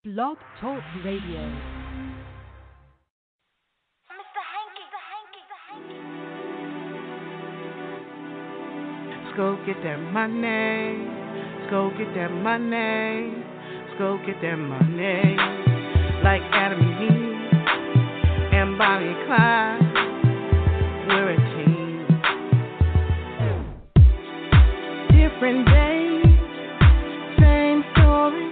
Blog Talk Radio. Let's go get that money. Let's go get that money. Let's go get that money. Like Adam and Eve and Bonnie and Clyde, we're a team. Different days, same story.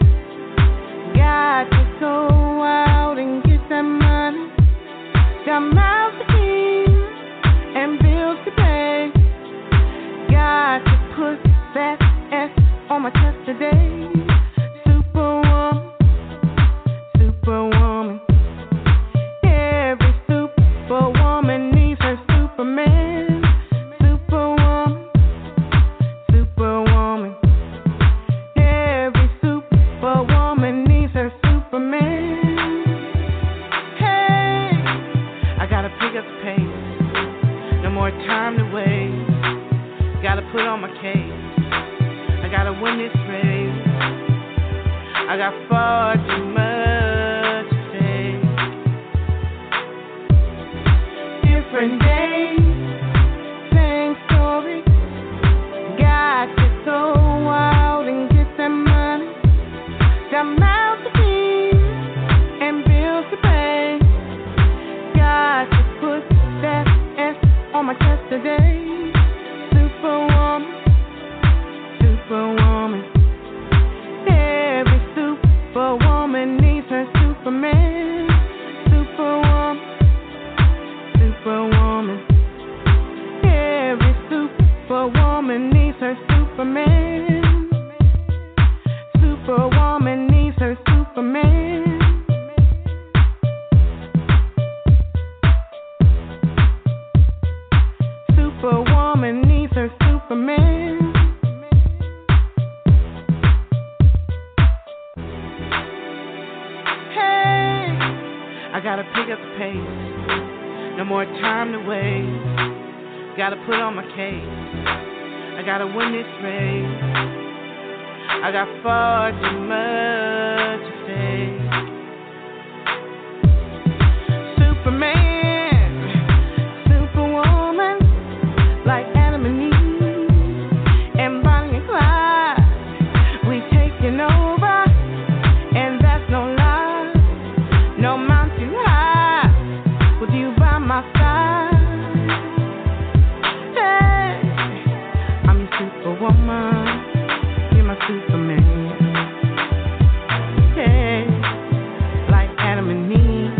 Got to go out and get that money. Got mouths to feed and bills to pay. Got to put that S on my chest today. Superwoman, superwoman. Every superwoman needs her Superman. Superwoman, superwoman. Every superwoman needs her Superman. Hey, I gotta pick up the pace. No more time to waste. Gotta put on my case. I gotta win this race. I got far too much to say. Different days, same story. Got to go out and get that money. Got mouths to feed and bills to pay. Got to put that S on my chest today. Superwoman, superwoman. Every superwoman needs her Superman. Superwoman, superwoman. Every superwoman needs her Superman. Superwoman needs her Superman. Superwoman needs her Superman. Hey, I gotta pick up the pace. No more time to waste. Gotta put on my case. I gotta win this race. I got far too much to say. Superman, superwoman. Like Adam and Eve and Bonnie and Clyde, we taking over, and that's no lie. No mountain high with you by my side. Hey, I'm your superwoman, you're my Superman. Hey, like Adam and Eve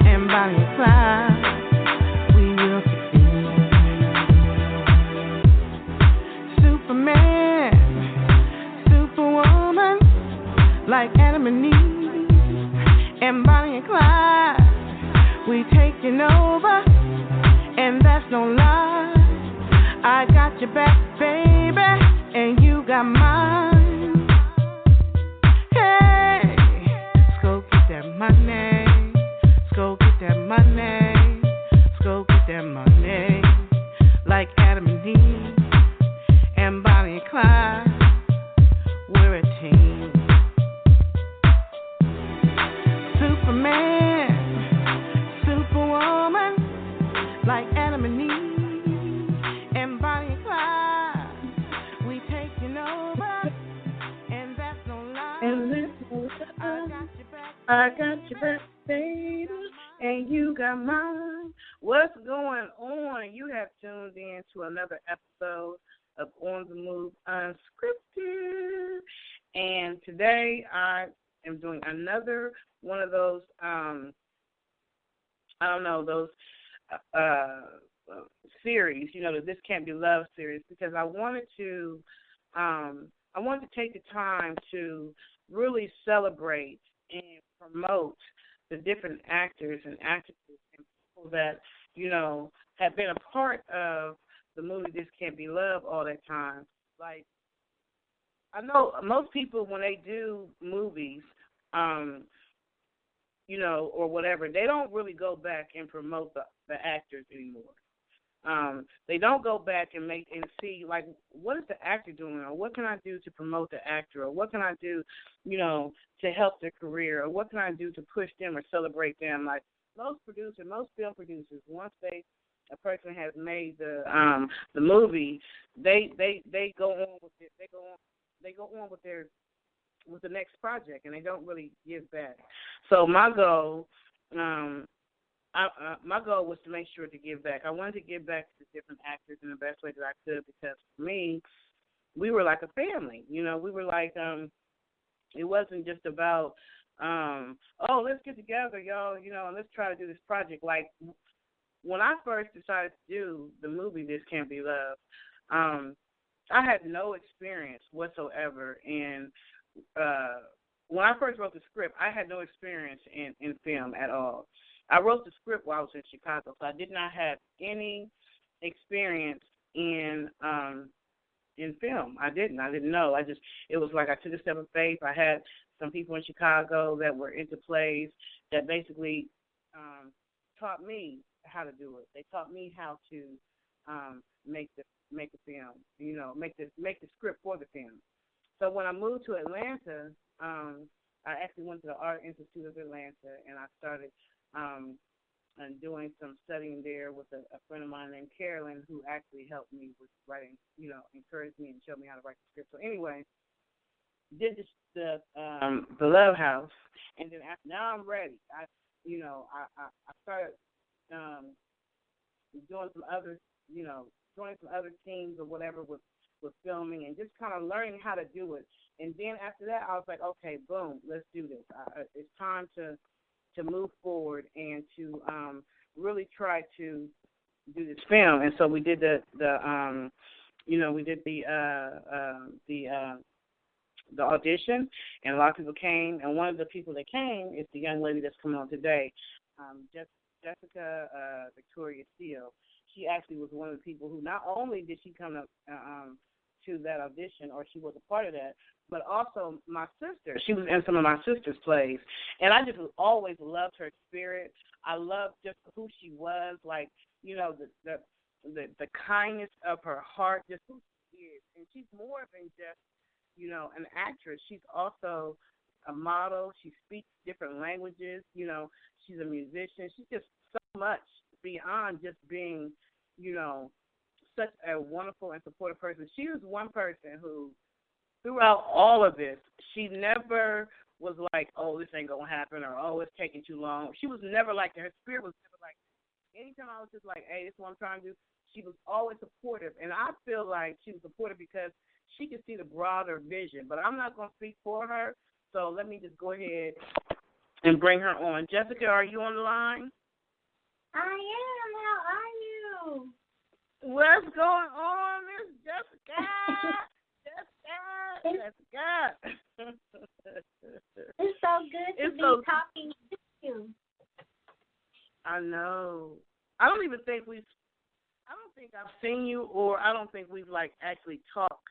and Bonnie and Clyde, we will succeed. Superman, superwoman, like Adam and Eve and Bonnie and Clyde, we taking over, and that's no lie. I got your back, baby, and you got mine. Hey, let's go get that money. Let's go get that money. Let's go get that money. Like Adam and Eve and Bonnie and Clyde, we're a team. Superman, superwoman, like Adam and Eve and Bonnie and Clyde, we taking over, and that's no lie. And listen, I got your back, I got your back, baby, and you got mine. What's going on? You have tuned in to another episode of On the Move Unscripted. And today I am doing another one of those, those series, the This Cant Be Love series, because I wanted to take the time to really celebrate and promote the different actors and actresses and people that, have been a part of the movie This Cant Be Love all that time. Like, I know most people, when they do movies, or whatever, they don't really go back and promote the actors anymore. they don't go back and see, like, what is the actor doing, or what can I do to promote the actor, or what can I do, to help their career, or what can I do to push them or celebrate them. Like most film producers, once a person has made the movie, they go on with it. They go on with the next project, and they don't really give back. So my goal. My goal was to make sure to give back. I wanted to give back to different actors in the best way that I could, because for me, we were like a family. We were like, it wasn't just about, let's get together, y'all, and let's try to do this project. Like, when I first decided to do the movie This Cant Be Love, I had no experience whatsoever in, when I first wrote the script, I had no experience in film at all. I wrote the script while I was in Chicago, so I did not have any experience in film. I didn't know. It was like I took a step of faith. I had some people in Chicago that were into plays that basically taught me how to do it. They taught me how to make the film, make the script for the film. So when I moved to Atlanta, I actually went to the Art Institute of Atlanta, and I started and doing some studying there with a friend of mine named Carolyn, who actually helped me with writing, encouraged me and showed me how to write the script. So anyway, did the Love House, and then now I'm ready. I started doing some other, joining some other teams or whatever with filming, and just kind of learning how to do it. And then after that, I was like, okay, boom, let's do this. It's time to move forward and to really try to do this film. And so we did the audition, and a lot of people came. And one of the people that came is the young lady that's coming on today, Jessica Victoria Steele. She actually was one of the people who not only did she come to that audition, or she was a part of that, but also my sister. She was in some of my sister's plays, and I just always loved her spirit. I loved just who she was, like, the kindness of her heart, just who she is. And she's more than just, an actress. She's also a model. She speaks different languages. She's a musician. She's just so much beyond just being, such a wonderful and supportive person. She was one person who, throughout all of this, she never was like, oh, this ain't going to happen, or, oh, it's taking too long. She was never like that. Her spirit was never like that. Anytime I was just like, hey, this is what I'm trying to do, she was always supportive. And I feel like she was supportive because she could see the broader vision. But I'm not going to speak for her, so let me just go ahead and bring her on. Jessica, are you on the line? I am. How are you? What's going on, Miss Jessica? Jessica. It's so good to be talking to you. I know. I don't think I've seen you, or I don't think we've actually talked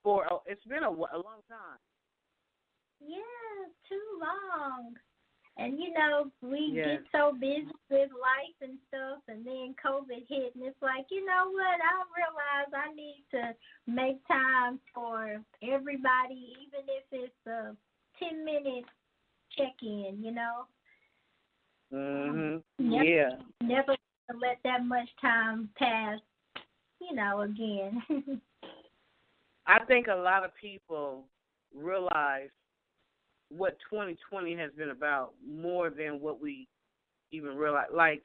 for. It's been a long time. Yeah, too long. And, we Yes. get so busy with life and stuff, and then COVID hit, and it's like, you know what, I realize I need to make time for everybody, even if it's a 10-minute check-in, Yeah. Never let that much time pass, again. I think a lot of people realize what 2020 has been about more than what we even realize. Like,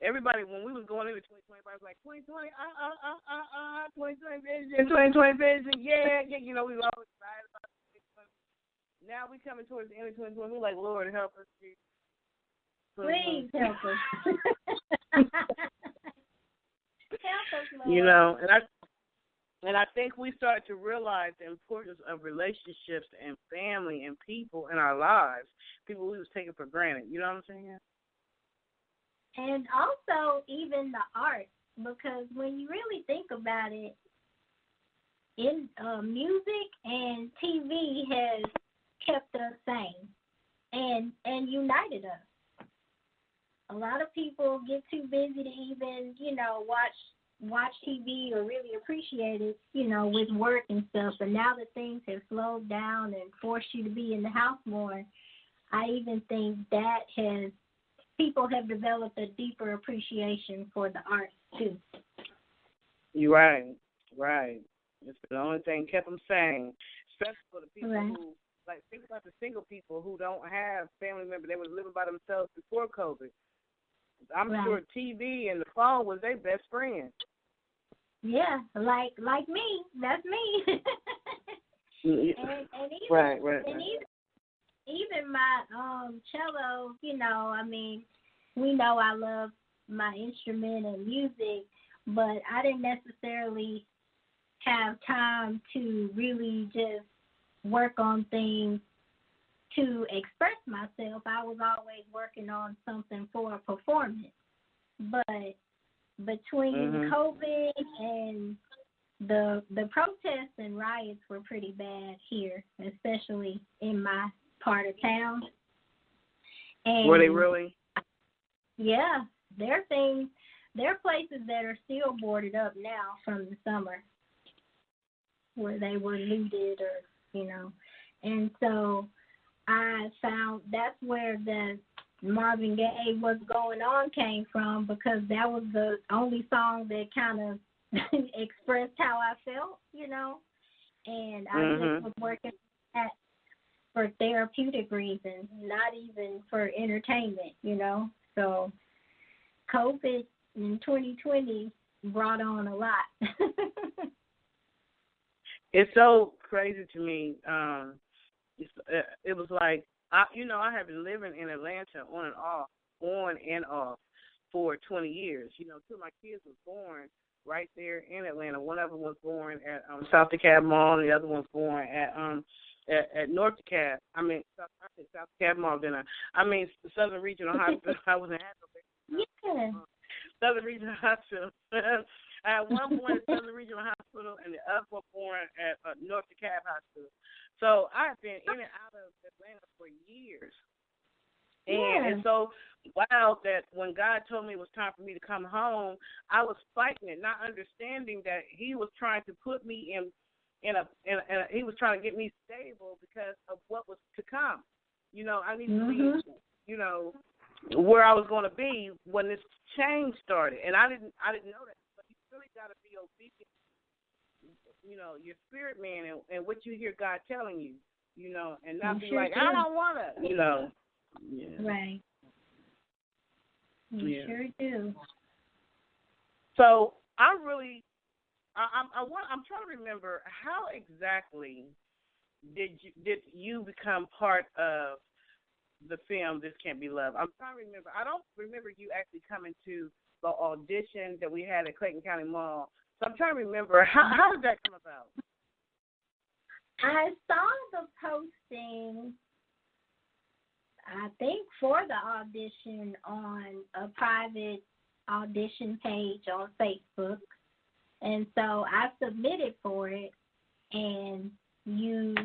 everybody, when we was going into 2020, everybody was like, 2020, 2020 vision, yeah, we were always excited about 2020. Now we coming towards the end of 2020, we're like, Lord, help us, Jesus. Please help us. Help us, Lord. And I think we started to realize the importance of relationships and family and people in our lives, people we was taking for granted. You know what I'm saying? And also even the art, because when you really think about it, in music and TV has kept us sane and united us. a lot of people get too busy to even, watch TV or really appreciate it, with work and stuff. But now that things have slowed down and forced you to be in the house more, I even think that people have developed a deeper appreciation for the arts too. You're right. It's the only thing kept them sane, especially for the people who, like, think about the single people who don't have family members. They were living by themselves before COVID. I'm sure TV and the phone was their best friend. Yeah, like me. That's me. and even, right. And even my cello, we know I love my instrument and music, but I didn't necessarily have time to really just work on things to express myself. I was always working on something for a performance. But between COVID and the protests and riots were pretty bad here, especially in my part of town. And were they really? Yeah, there are places that are still boarded up now from the summer where they were looted or, and so I found that's where the Marvin Gaye What's Going On came from, because that was the only song that kind of expressed how I felt, and I just was working at for therapeutic reasons, not even for entertainment, So COVID in 2020 brought on a lot. It's so crazy to me. It was like, I have been living in Atlanta on and off for 20 years. Two of my kids were born right there in Atlanta. One of them was born at South DeKalb Mall, and the other one's born at North DeKalb. I said South DeKalb Mall, Southern Regional Hospital. I was in Yeah. Southern Regional Hospital. I had one born at Southern Regional Hospital and the other one born at North DeKalb Hospital. So I've been in and out of Atlanta for years. And it's so wild that when God told me it was time for me to come home, I was fighting it, not understanding that He was trying to put me in He was trying to get me stable because of what was to come. I need to be, where I was going to be when this change started, and I didn't know that. But you really got to be obedient. Your spirit man and what you hear God telling you, and not be like, I don't want to, Yeah. Right. You sure do. So I'm trying to remember, how exactly did you become part of the film This Cant Be Love? I'm trying to remember. I don't remember you actually coming to the audition that we had at Clayton County Mall. So I'm trying to remember, how did that come about? I saw the posting, I think, for the audition on a private audition page on Facebook. And so I submitted for it, and you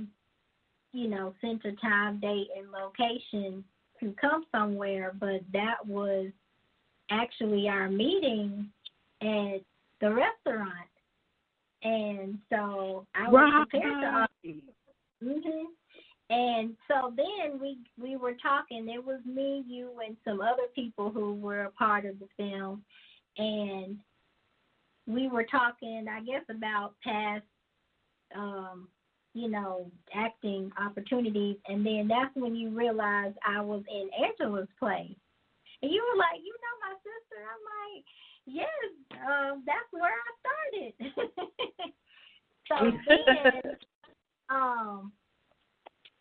sent a time, date, and location to come somewhere, but that was actually our meeting at the restaurant. And so I was prepared to audition. And so then we were talking. It was me, you, and some other people who were a part of the film. And we were talking, I guess, about past, acting opportunities. And then that's when you realized I was in Angela's play. And you were like, my sister? I'm like, yes, that's where I started. So then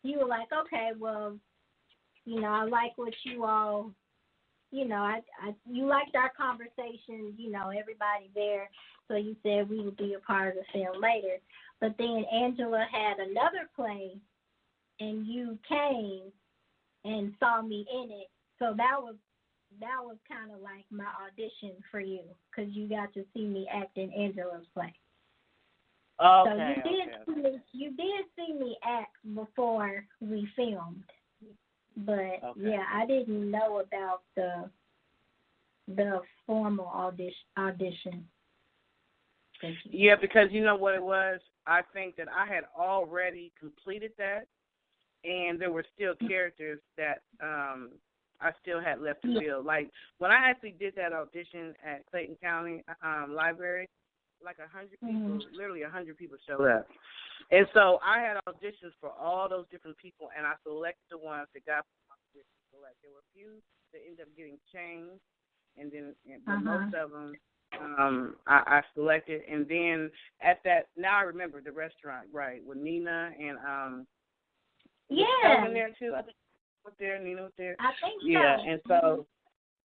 you were like, okay, well, I like what you all, you liked our conversation, everybody there. So you said we would be a part of the film later. But then Angela had another play, and you came and saw me in it. So that was kind of like my audition for you, because you got to see me act in Angela's play. Okay, so you did see me act before we filmed, but I didn't know about the the formal audition. Yeah, because you know what it was? I think that I had already completed that, and there were still characters that I still had left to fill. Like, when I actually did that audition at Clayton County Library, like 100 people, literally 100 people showed up. And so I had auditions for all those different people, and I selected the ones that got selected. There were a few that ended up getting changed, and then but most of them I selected. And then at that, now I remember the restaurant, right, with Nina and in there too. I think was there, Nina was there. I think so. Yeah, and so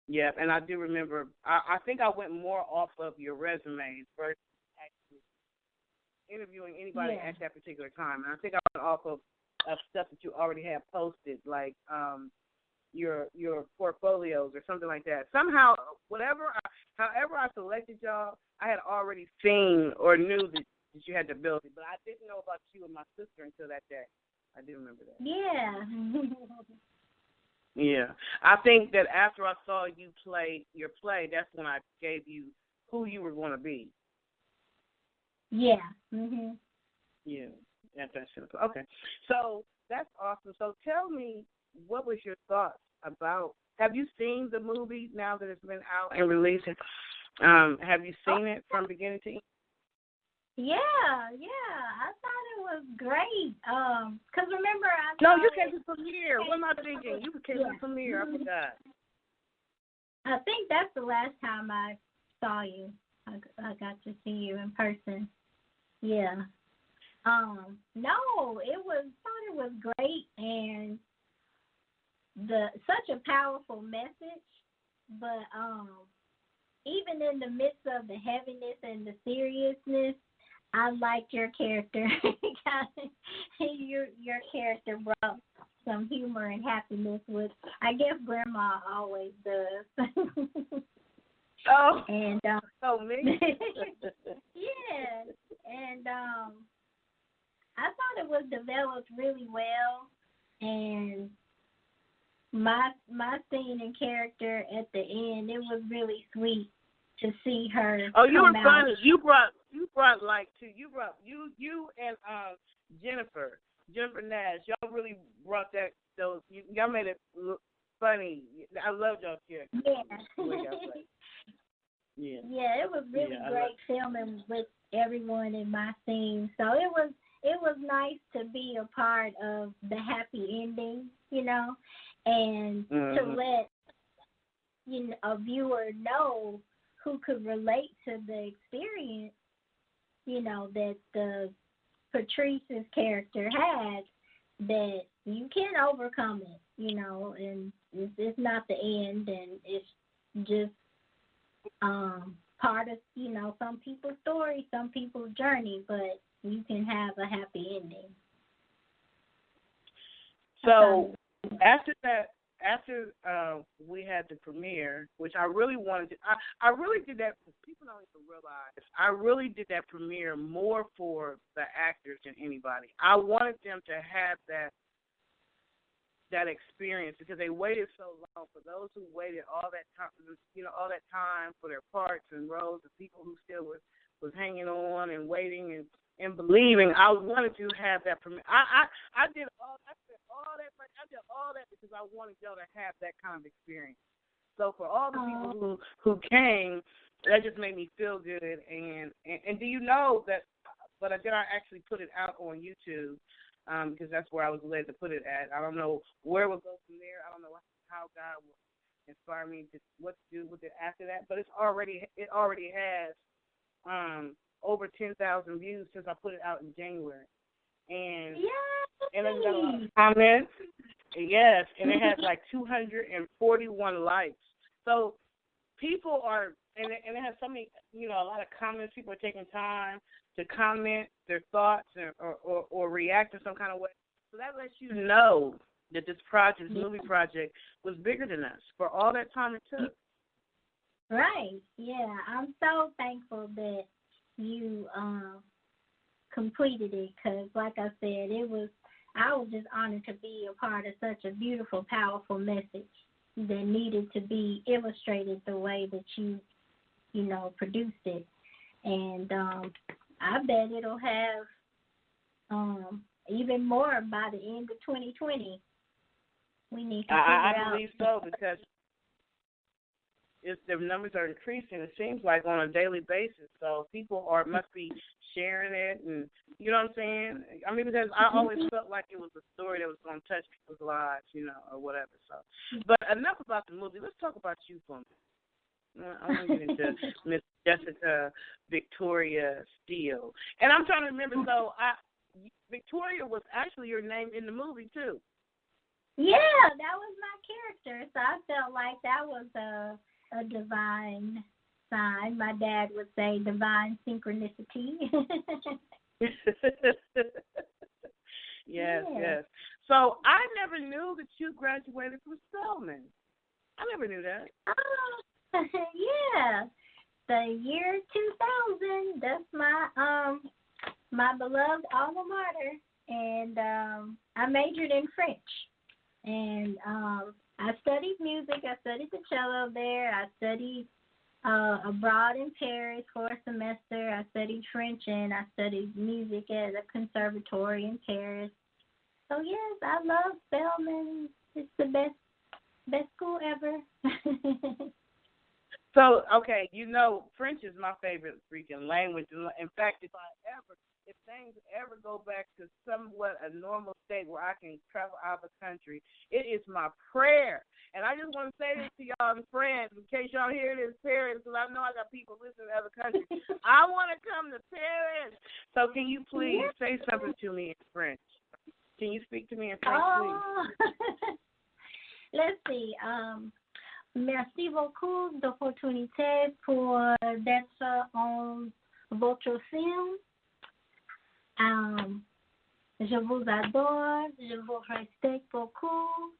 yeah, and I do remember. I think I went more off of your resumes versus actually interviewing anybody at that particular time. And I think I went off of stuff that you already had posted, like your portfolios or something like that. Somehow, however I selected y'all, I had already seen or knew that you had the ability, but I didn't know about you and my sister until that day. I do remember that. Yeah. Yeah. I think that after I saw you play your play, that's when I gave you who you were going to be. Yeah. Yeah. That's simple. Okay. So that's awesome. So tell me, what was your thoughts about, have you seen the movie now that it's been out and released? Have you seen it from beginning to end? Yeah. I thought it was great. 'Cause remember No, you came to the premiere. What am I thinking? You came to the premiere. I forgot. I think that's the last time I saw you. I got to see you in person. Yeah. No, thought it was great, and such a powerful message, but even in the midst of the heaviness and the seriousness, I liked your character. Your character brought some humor and happiness, which I guess Grandma always does. Oh, and me? yeah, and I thought it was developed really well, and my scene and character at the end, it was really sweet to see her. Oh, you were come funny. out. You brought like two. You and Jennifer Nash. Y'all really brought that. Y'all made it funny. I loved y'all character. Yeah. Yeah, it was really great filming with everyone in my scene. So it was nice to be a part of the happy ending, and to let a viewer know who could relate to the experience, that the Patrice's character had, that you can overcome it, and it's not the end, and it's just part of, some people's story, some people's journey, but you can have a happy ending. So after we had the premiere, which I really wanted to, I really did that, people don't even realize, I really did that premiere more for the actors than anybody. I wanted them to have that experience, because they waited so long. For those who waited all that time for their parts and roles, the people who still was hanging on and waiting and believing, I wanted to have that premiere. I did all that because I wanted y'all to have that kind of experience. So for all the people who came, that just made me feel good. And do you know that? But then I actually put it out on YouTube. Because that's where I was led to put it at. I don't know where we'll go from there. I don't know how God will inspire me to what to do with it after that. But it already has over 10,000 views since I put it out in January. And it's got a lot of comments. Yes, and it has like 241 likes. So people are, and it has so many, a lot of comments. People are taking time to comment their thoughts or react in some kind of way. So that lets you know that this movie project, was bigger than us for all that time it took. Right. Yeah. I'm so thankful that you completed it, because, like I said, I was just honored to be a part of such a beautiful, powerful message. that needed to be illustrated the way that you know, produced it. And I bet it'll have even more by the end of 2020. We need to figure out. I believe so, because the numbers are increasing, it seems like, on a daily basis. So people must be sharing it, and you know what I'm saying? I mean, because I always felt like it was a story that was going to touch people's lives, you know, or whatever. So, but enough about the movie. Let's talk about you for a minute. I want to get into Miss Jessica Victoria Steele. And I'm trying to remember, so Victoria was actually your name in the movie, too. Yeah, that was my character. So I felt like that was a divine sign. My dad would say divine synchronicity. Yes. So I never knew that you graduated from Spelman. I never knew that. Oh, yeah. The year 2000. That's my beloved alma mater, and I majored in French. And I studied music. I studied the cello there. I studied abroad in Paris for a semester. I studied French, and I studied music at a conservatory in Paris. So yes, I love Spelman. It's the best school ever. So, okay, you know, French is my favorite freaking language. In fact, if things ever go back to somewhat a normal state where I can travel out of the country, it is my prayer. And I just want to say this to y'all in France, in case y'all hear this, Paris, because I know I got people listening in other countries. I want to come to Paris. So can you please say something to me in French? Can you speak to me in French, please? Let's see. Merci beaucoup d'opportunité pour d'être en votre film. Je vous adore, je vous respecte beaucoup,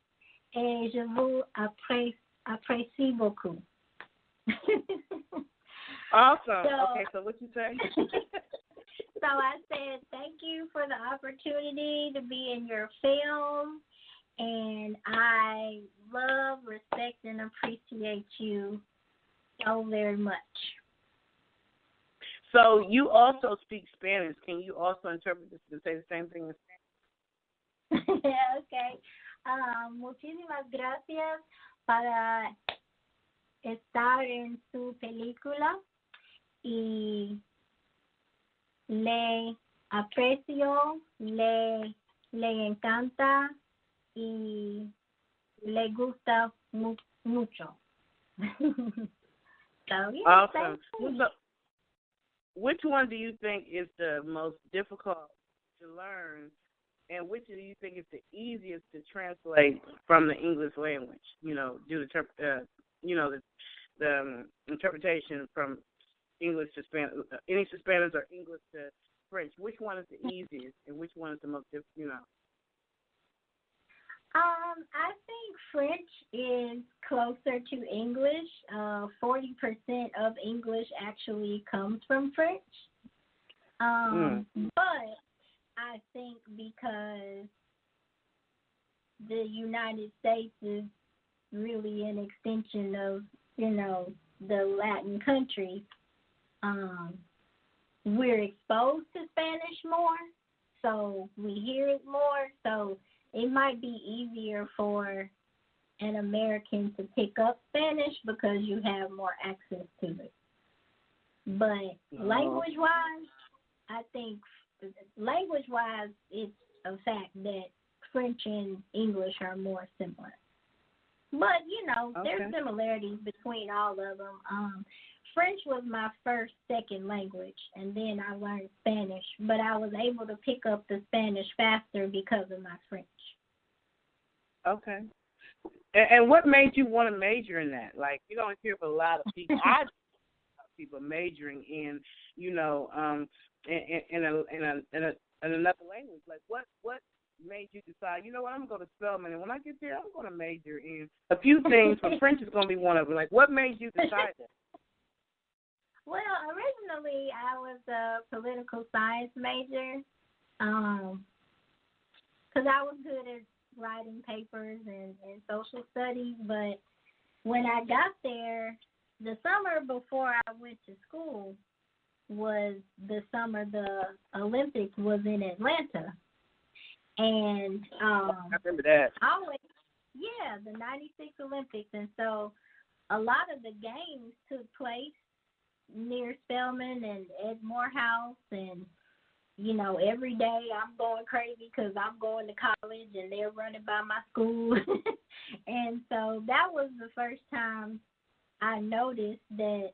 et je vous apprécie beaucoup. Awesome. Okay, so what you say? So I said, thank you for the opportunity to be in your film. And I love, respect, and appreciate you so very much. So you also speak Spanish. Can you also interpret this and say the same thing in Spanish? Okay. Muchísimas gracias para estar en su película y le aprecio, le encanta y le gusta mucho. So, yeah, awesome. So, which one do you think is the most difficult to learn, and which do you think is the easiest to translate from the English language? You know, due to the interpretation from English to Spanish, English to Spanish or English to French. Which one is the easiest, and which one is the most difficult? You know. I think French is closer to English. 40% of English actually comes from French. But I think because the United States is really an extension of, the Latin countries, we're exposed to Spanish more, so we hear it more, so it might be easier for an American to pick up Spanish because you have more access to it. But language-wise, I think language-wise, it's a fact that French and English are more similar. But, there's similarities between all of them. French was my second language, and then I learned Spanish. But I was able to pick up the Spanish faster because of my French. Okay. And what made you want to major in that? Like, you don't hear of a lot of people. I people majoring in, in another language. Like, what made you decide, I'm going to go to Spelman, and when I get there, I'm going to major in a few things, but French is going to be one of them. Like, what made you decide that? Well, originally I was a political science major because I was good at writing papers and social studies. But when I got there, the summer before I went to school was the summer the Olympics was in Atlanta. And I remember that. The 96 Olympics. And so a lot of the games took place near Spelman and Ed Morehouse. And, you know, every day I'm going crazy because I'm going to college and they're running by my school. And so that was the first time I noticed that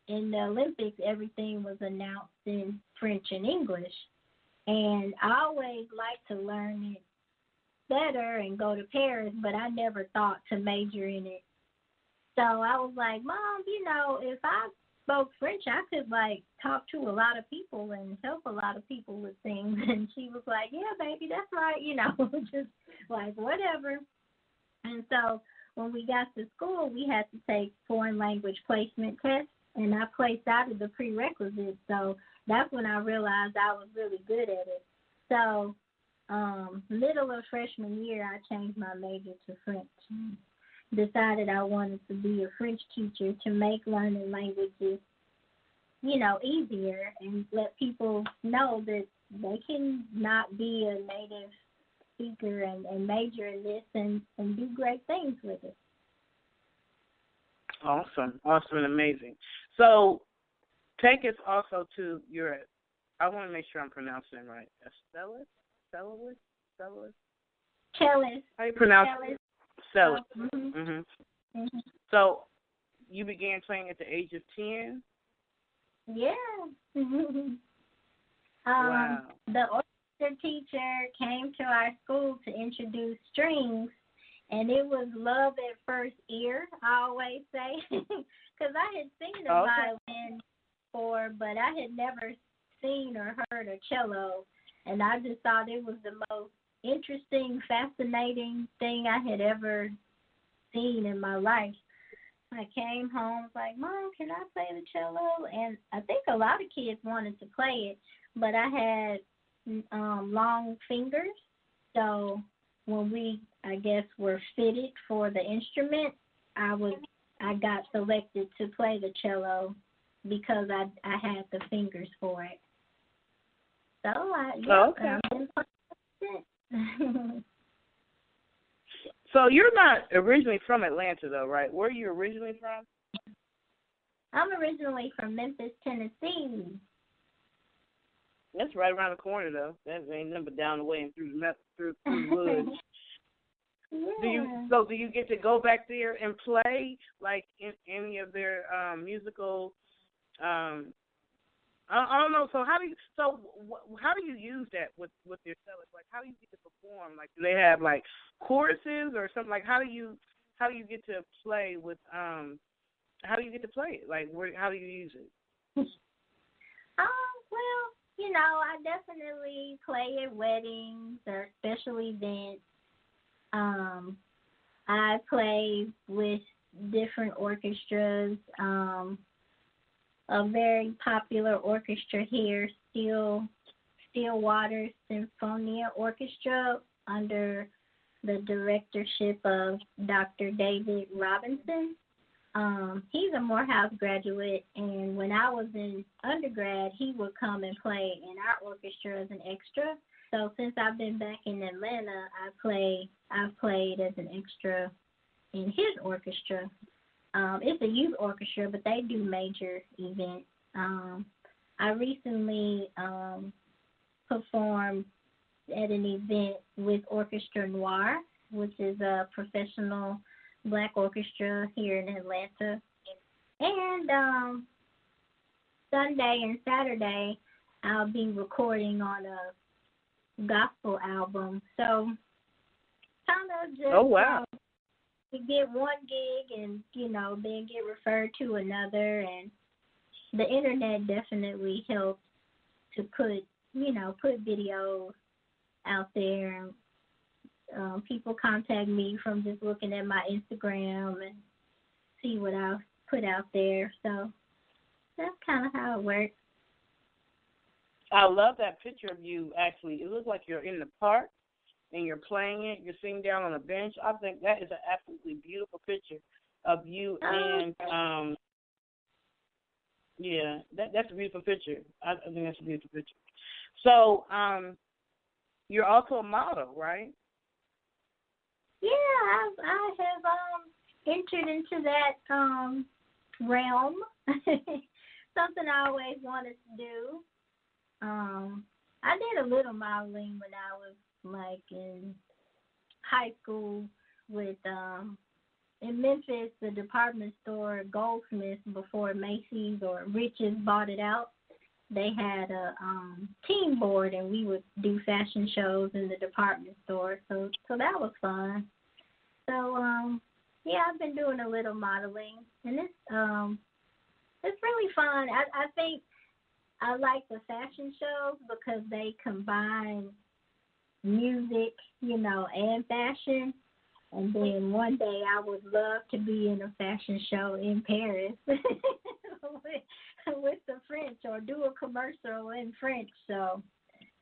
in the Olympics everything was announced in French and English. And I always liked to learn it better and go to Paris, but I never thought to major in it. So I was like, Mom, you know, if I spoke French, I could, like, talk to a lot of people and help a lot of people with things. And she was like, yeah, baby, that's right, you know, just like whatever. And so when we got to school, we had to take foreign language placement tests, and I placed out of the prerequisites. So that's when I realized I was really good at it. So middle of freshman year, I changed my major to French. Decided I wanted to be a French teacher to make learning languages, you know, easier and let people know that they can not be a native speaker and major in this and do great things with it. Awesome and amazing. So take us also to your, I want to make sure I'm pronouncing it right. Cellist? Cellist. How do you pronounce it? Cellist. Mm-hmm. So you began playing at the age of 10? Yeah. Wow. The orchestra teacher came to our school to introduce strings, and it was love at first ear, I always say, because I had seen a violin before, but I had never seen or heard a cello, and I just thought it was the most interesting, fascinating thing I had ever seen in my life. I came home, was like, Mom, can I play the cello? And I think a lot of kids wanted to play it, but I had long fingers, so when we, I guess, were fitted for the instrument, I got selected to play the cello because I had the fingers for it. So I've been playing it. So you're not originally from Atlanta, though, right? Where are you originally from? I'm originally from Memphis, Tennessee. That's right around the corner, though. That ain't nothing but down the way and through the woods. Yeah. Do you get to go back there and play, like, in any of their musical? I don't know. So how do you use that with your sellers? Like, how do you get to perform? Like, do they have like choruses or something? Like, how do you get to play with how do you get to play it? Like, how do you use it? Well, you know, I definitely play at weddings or special events. I play with different orchestras. A very popular orchestra here, Stillwater Sinfonia Orchestra, under the directorship of Dr. David Robinson. He's a Morehouse graduate, and when I was in undergrad, he would come and play in our orchestra as an extra. So since I've been back in Atlanta, I've played as an extra in his orchestra. It's a youth orchestra, but they do major events. I recently performed at an event with Orchestra Noir, which is a professional black orchestra here in Atlanta. And Sunday and Saturday, I'll be recording on a gospel album. So kind of just to get one gig and, you know, then get referred to another. And the internet definitely helps to put videos out there. People contact me from just looking at my Instagram and see what I've put out there. So that's kind of how it works. I love that picture of you, actually. It looks like you're in the park, and you're playing it. You're sitting down on a bench. I think that is an absolutely beautiful picture of you and yeah, that's a beautiful picture. I think that's a beautiful picture. So, you're also a model, right? Yeah, I have entered into that realm. Something I always wanted to do. I did a little modeling when I was like in high school with in Memphis, the department store Goldsmiths before Macy's or Rich's bought it out. They had a team board, and we would do fashion shows in the department store. So that was fun. So yeah, I've been doing a little modeling, and it's really fun. I think I like the fashion shows because they combine music, and fashion. And then one day I would love to be in a fashion show in Paris with the French, or do a commercial in French. So,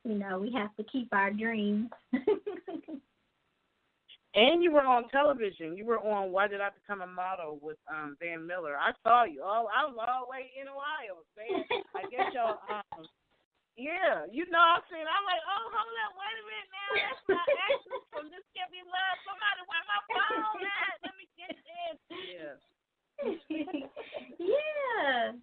we have to keep our dreams. And you were on television. You were on Why Did I Become a Model with Van Miller. I saw you. Oh, I was all the way in Ohio. Van, I guess y'all, yeah, I'm saying, I'm like, oh, hold up, wait a minute now. That's my actress from This Cant Be Love. Somebody, where my phone at? Let me get this. Yeah. Yeah.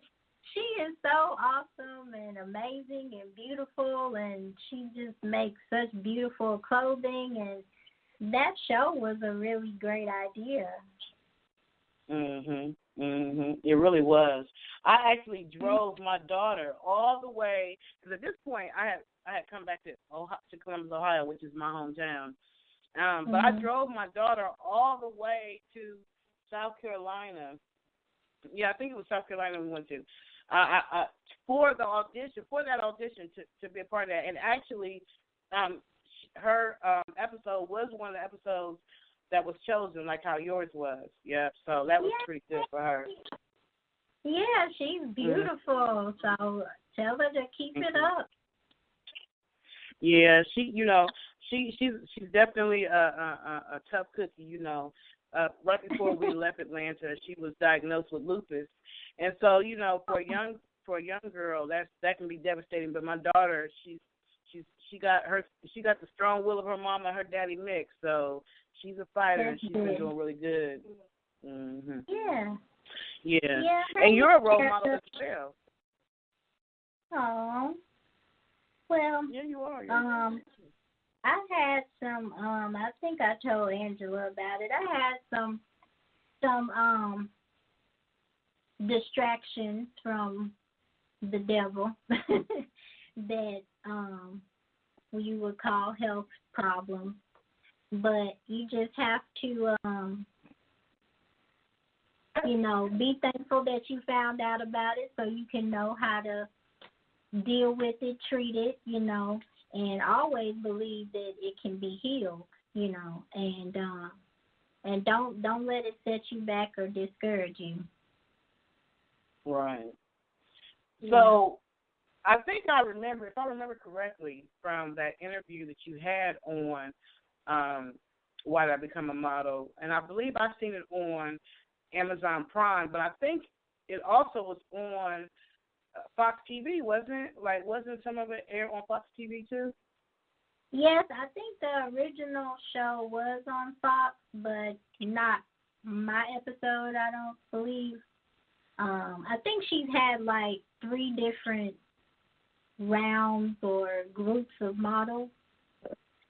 She is so awesome and amazing and beautiful, and she just makes such beautiful clothing, and that show was a really great idea. It really was. I actually drove my daughter all the way, because at this point I had come back to Columbus, Ohio, which is my hometown. But I drove my daughter all the way to South Carolina. Yeah, I think it was South Carolina we went to. For that audition to be a part of that. And actually, her episode was one of the episodes that was chosen, like how yours was. Yeah, so that was pretty good for her. Yeah, she's beautiful. So tell her to keep it up. Yeah, she's definitely a tough cookie. Right before we left Atlanta, she was diagnosed with lupus, and so for a young girl, that can be devastating. But my daughter, she got the strong will of her mama and her daddy mixed, so she's a fighter, and she's been doing really good. Yeah. Yeah. And you're a role model as well. Oh. Well. Yeah, you are. I had some. I think I told Angela about it. I had some distractions from the devil that you would call health problems, but you just have to be thankful that you found out about it so you can know how to deal with it, treat it, and always believe that it can be healed, and don't let it set you back or discourage you. Right. So I think I remember, if I remember correctly, from that interview that you had on Why Did I Become a Model, and I believe I've seen it on Amazon Prime, but I think it also was on Fox TV, wasn't it? Like, wasn't some of it aired on Fox TV too? Yes, I think the original show was on Fox, but not my episode, I don't believe. I think she's had like 3 different rounds or groups of models.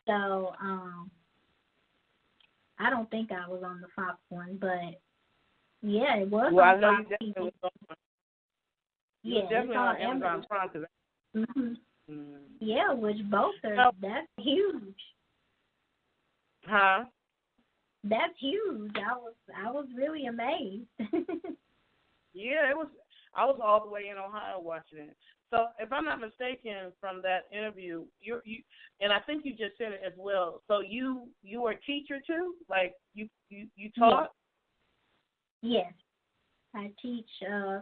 So I don't think I was on the Fox one, but yeah, it was on Fox TV. Definitely was on. Yeah, definitely on Amazon Prime. Yeah, which both are, that's huge. Huh? That's huge. I was really amazed. Yeah, it was. I was all the way in Ohio watching it. So, if I'm not mistaken, from that interview, you and I think you just said it as well. So you were a teacher too, like you taught. Yes, I teach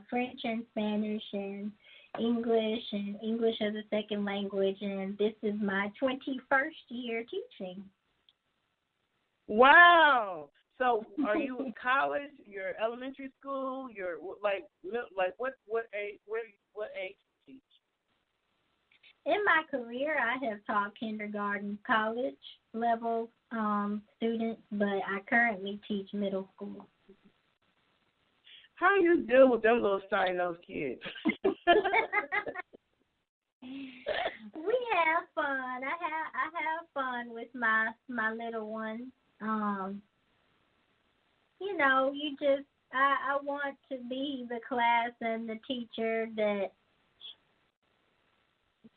French and Spanish and English as a second language, and this is my 21st year teaching. Wow. So, are you in college? You're elementary school? You're what age? What age do you teach? In my career, I have taught kindergarten, college level students, but I currently teach middle school. How you deal with them little shiny-nosed kids? We have fun. I have fun with my little ones. You know, I want to be the class and the teacher that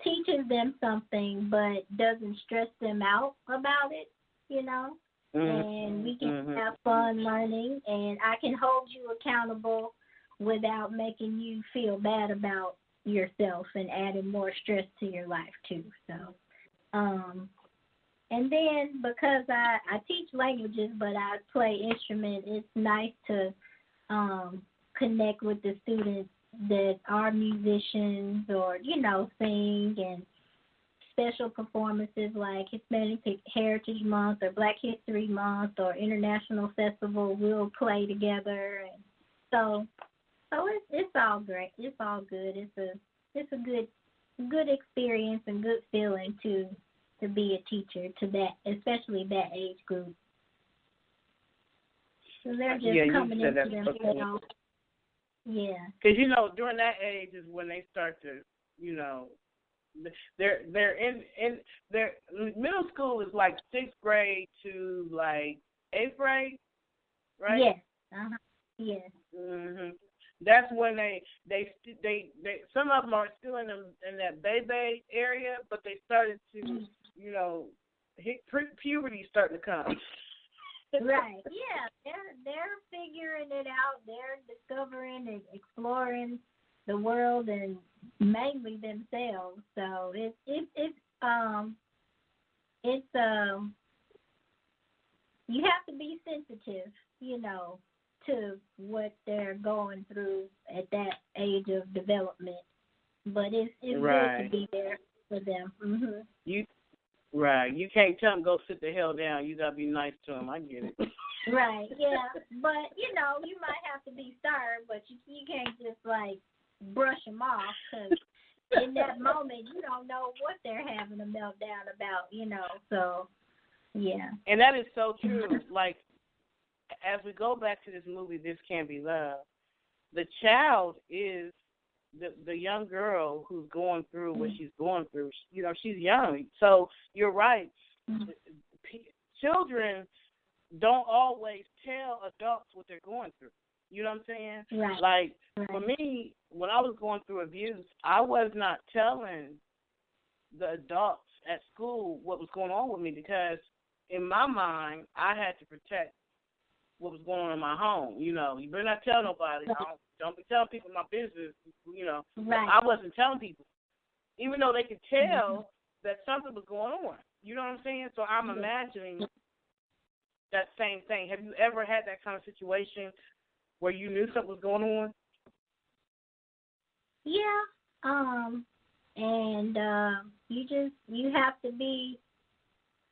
teaches them something but doesn't stress them out about it, you know. And we can have fun learning, and I can hold you accountable without making you feel bad about yourself and adding more stress to your life too. So, and then because I teach languages, but I play instruments, it's nice to connect with the students that are musicians or, you know, sing, and special performances like Hispanic Heritage Month or Black History Month or International Festival, we'll play together, and so it's all great. It's all good. It's a good experience and good feeling to be a teacher to that, especially that age group. So they're just coming into themselves. Yeah. Because, you know, during that age is when they start to, you know, they're in their middle school is like 6th grade to like 8th grade, right? Yes. Yes. That's when they some of them are still in that baby area, but they started to, you know, hit puberty starting to come. Right. Yeah. They're figuring it out. They're discovering and exploring the world and mainly themselves. So it's you have to be sensitive, you know, to what they're going through at that age of development. But it's right. good to be there for them. You can't tell them go sit the hell down. You gotta be nice to them. I get it. Right. Yeah. But you know, you might have to be stern, but you can't just like brush them off, because in that moment you don't know what they're having a meltdown about, you know. So yeah. And that is so true. Like, as we go back to this movie, This Cant Be Love, the child is the young girl who's going through what she's going through. You know, she's young. So you're right. Children don't always tell adults what they're going through. You know what I'm saying? Right. Like, for me, when I was going through abuse, I was not telling the adults at school what was going on with me, because in my mind, I had to protect what was going on in my home. You know, you better not tell nobody. Don't be telling people my business. You know, right. I wasn't telling people, even though they could tell that something was going on. You know what I'm saying? So I'm imagining that same thing. Have you ever had that kind of situation where you knew something was going on? Yeah. And you have to be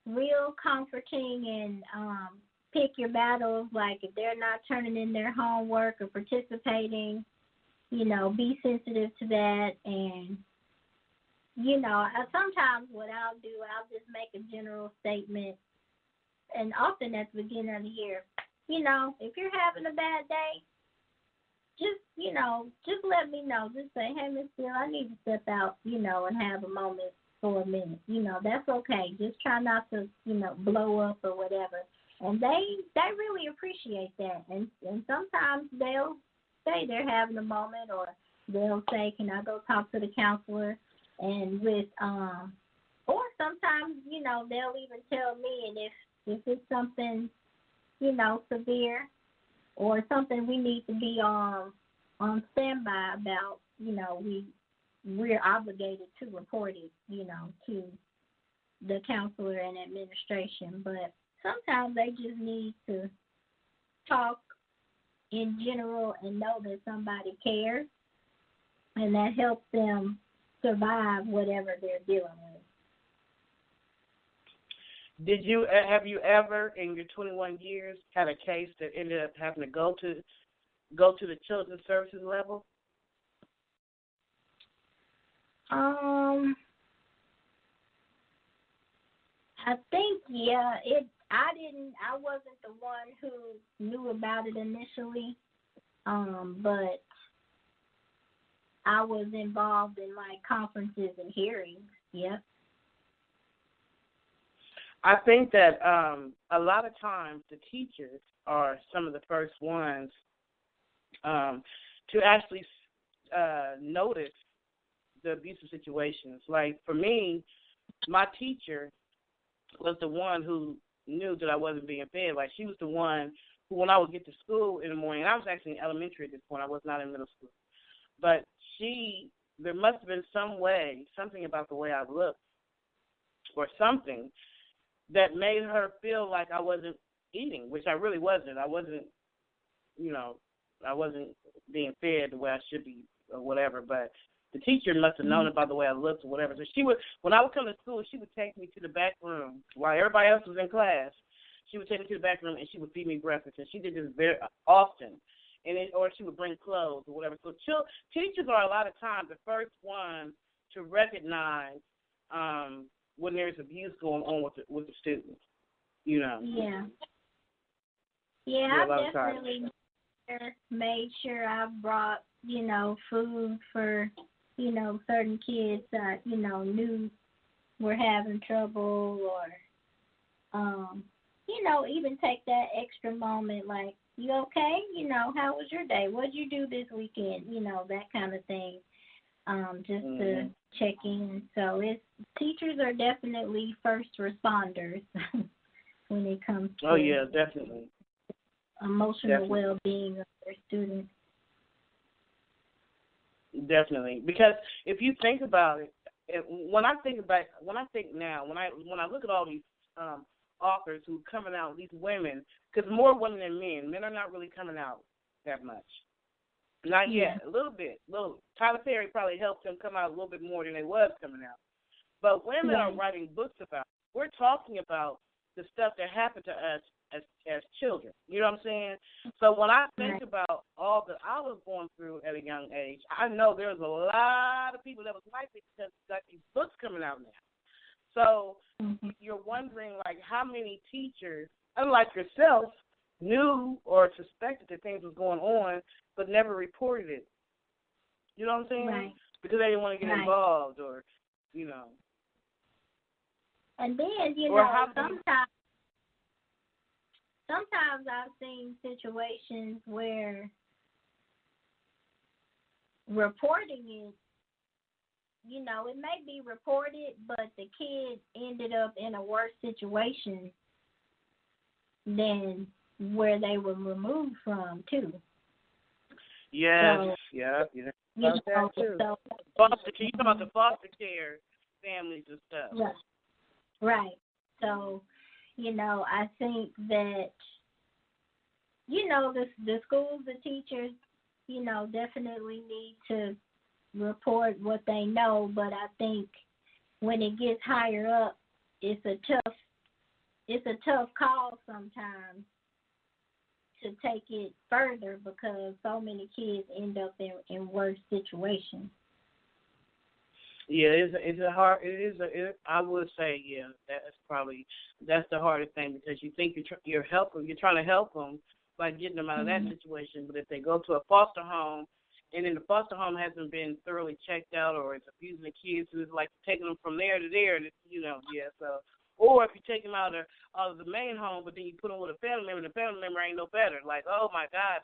real comforting and pick your battles. Like, if they're not turning in their homework or participating, you know, be sensitive to that. And, you know, sometimes what I'll do, I'll just make a general statement, and often at the beginning of the year, you know, if you're having a bad day, just let me know. Just say, hey, Miss Steele, I need to step out, you know, and have a moment for a minute. You know, that's okay. Just try not to, you know, blow up or whatever. And they really appreciate that. And sometimes they'll say they're having a moment, or they'll say, can I go talk to the counselor? And or sometimes, you know, they'll even tell me, and if it's something, you know, severe or something we need to be on standby about, you know, we're obligated to report it, you know, to the counselor and administration. But sometimes they just need to talk in general and know that somebody cares, and that helps them survive whatever they're dealing with. Have you ever in your 21 years had a case that ended up having to go to the children's services level? I think I wasn't the one who knew about it initially, but I was involved in like conferences and hearings. Yeah. I think that a lot of times the teachers are some of the first ones to actually notice the abusive situations. Like for me, my teacher was the one who knew that I wasn't being fed. Like she was the one who, when I would get to school in the morning, I was actually in elementary at this point. I was not in middle school. But there must have been something about the way I looked or something that made her feel like I wasn't eating, which I really wasn't. I wasn't being fed the way I should be or whatever. But the teacher must have known it by the way I looked or whatever. So when I would come to school, she would take me to the back room while everybody else was in class. She would take me to the back room and she would feed me breakfast. And she did this very often. Or she would bring clothes or whatever. So teachers are a lot of times the first ones to recognize when there's abuse going on with the students. Yeah. Yeah, I definitely made sure I brought, food for, certain kids that, knew were having trouble or, even take that extra moment like, you okay? How was your day? What'd you do this weekend? That kind of thing. Just to check in. So teachers are definitely first responders when it comes to definitely emotional well-being of their students. Definitely, because if you think about it, when I look at all these authors who are coming out, these women, because more women than men. Men are not really coming out that much. Not yet. A little bit. Tyler Perry probably helped them come out a little bit more than they was coming out. But women are writing books about it. We're talking about the stuff that happened to us as children. You know what I'm saying? So when I think about all that I was going through at a young age, I know there's a lot of people that was like it because got these books coming out now. So you're wondering, like, how many teachers, unlike yourself, knew or suspected that things was going on but never reported it. You know what I'm saying? Right. Because they didn't want to get involved or, And then, sometimes I've seen situations where reporting it, it may be reported, but the kid ended up in a worse situation than where they were removed from, too. Yes, so, that too. You talking about the foster care families and stuff. Right. So, I think that, the schools, the teachers, definitely need to report what they know, but I think when it gets higher up, it's a tough call sometimes to take it further because so many kids end up in worse situations. Yeah, I would say, that's the hardest thing because you think you're trying to help them by getting them out of that situation, but if they go to a foster home and then the foster home hasn't been thoroughly checked out or it's abusing the kids, so it's like taking them from there to there, so. Or if you take them out of the main home, but then you put them with a family member, and the family member ain't no better. Like, oh, my God,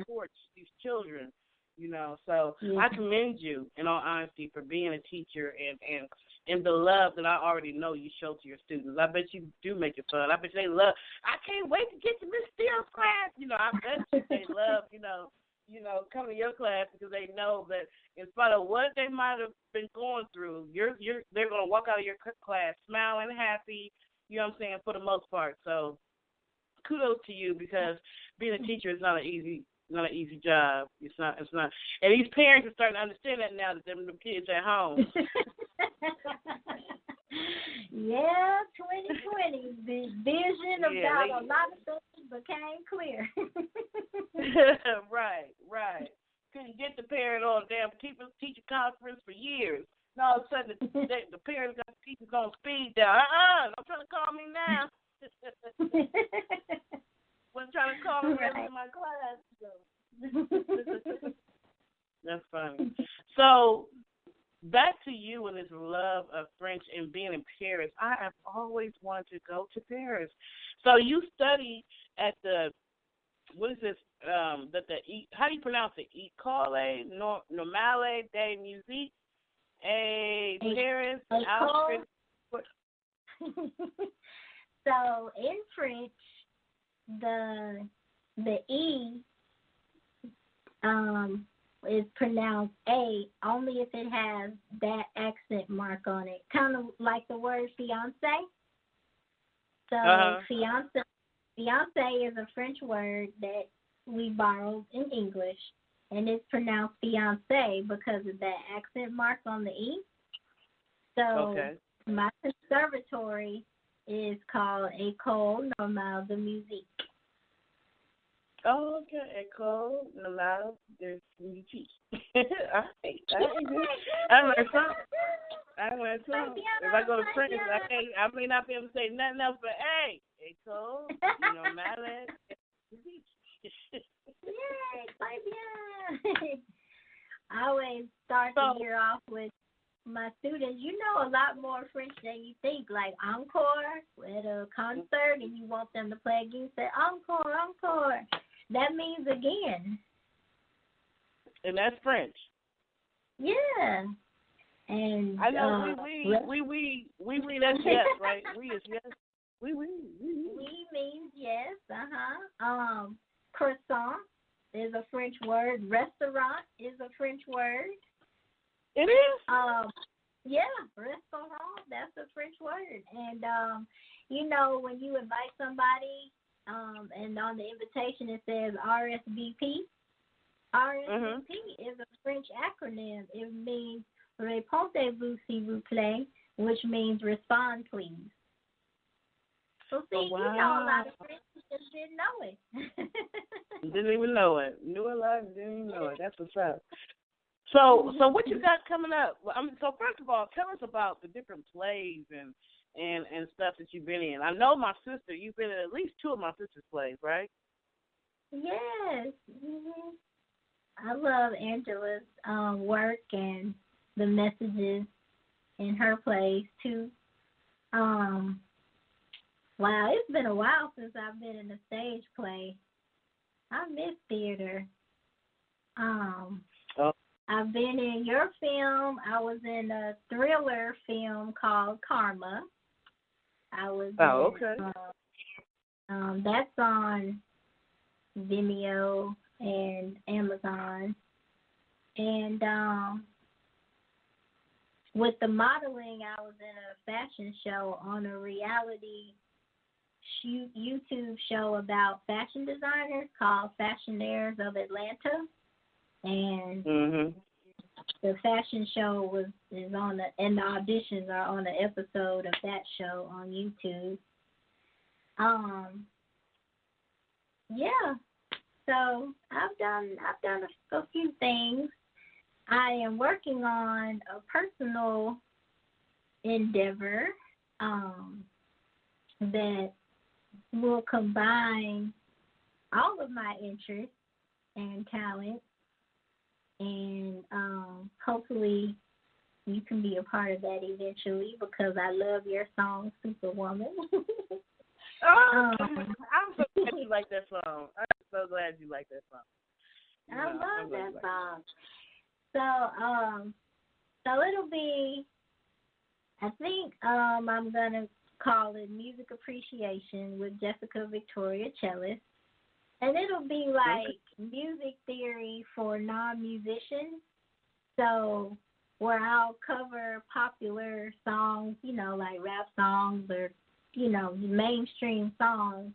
poor these children, So I commend you, in all honesty, for being a teacher and the love that I already know you show to your students. I bet you do make it fun. I bet they love, I can't wait to get to Miss Steele's class. I bet you they love, come to your class because they know that in spite of what they might have been going through, they're going to walk out of your class smiling, happy, for the most part. So kudos to you because being a teacher is not an easy job. It's not. And these parents are starting to understand that now that them kids at home. Yeah, 2020. The vision about a lot of things became clear. Right. Couldn't get the parent on a damn teacher conference for years. And all of a sudden, the parents got the teachers on speed dial. Don't try to call me now. Wasn't trying to call me in my class. So. That's funny. So, back to you and this love of French and being in Paris. I have always wanted to go to Paris. So you study at the, what is this? How do you pronounce it? École Normale des Musiques et Paris. So in French, the E is pronounced A only if it has that accent mark on it, kind of like the word fiancé. So fiancé is a French word that we borrowed in English, and it's pronounced fiancé because of that accent mark on the E. So my conservatory is called École Normale de Musique. Oh, okay. École Normale de Musique. I learned something. If I go to French, I may not be able to say nothing else but, hey, École Normale de Musique. Yay, I always start the year off with my students. You know a lot more French than you think. Like encore at a concert, and you want them to play again. Say encore, encore. That means again. And that's French. Yeah. And I know we that's yes, right? We is yes. We means yes. Croissant is a French word. Restaurant is a French word. It is? Yeah, restaurant, that's a French word. And you know, when you invite somebody, and on the invitation it says RSVP. RSVP is a French acronym. It means Répondez-vous s'il vous plaît, which means respond please. So see, you know a lot of French, you just didn't know it. Didn't even know it. Knew a lot and didn't even know it. That's what's up. So what you got coming up? Well, so first of all, tell us about the different plays and stuff that you've been in. I know my sister, you've been in at least 2 of my sister's plays, right? Yes. Mm-hmm. I love Angela's work and the messages in her plays too. Wow, it's been a while since I've been in a stage play. I miss theater. I've been in your film. I was in a thriller film called Karma. I was that's on Vimeo and Amazon. And with the modeling, I was in a fashion show on a reality YouTube show about fashion designers called Fashionaires of Atlanta. And the fashion show is on and the auditions are on an episode of that show on YouTube. Yeah. So I've done a few things. I am working on a personal endeavor that will combine all of my interests and talents, and hopefully you can be a part of that eventually because I love your song, Superwoman. I'm so glad you like that song. I'm so glad you like that song. I love that song. So it'll be, I think I'm going to call it Music Appreciation with Jessica Victoria Cellist. And it'll be like music theory for non-musicians. So where I'll cover popular songs, you know, like rap songs or, you know, mainstream songs,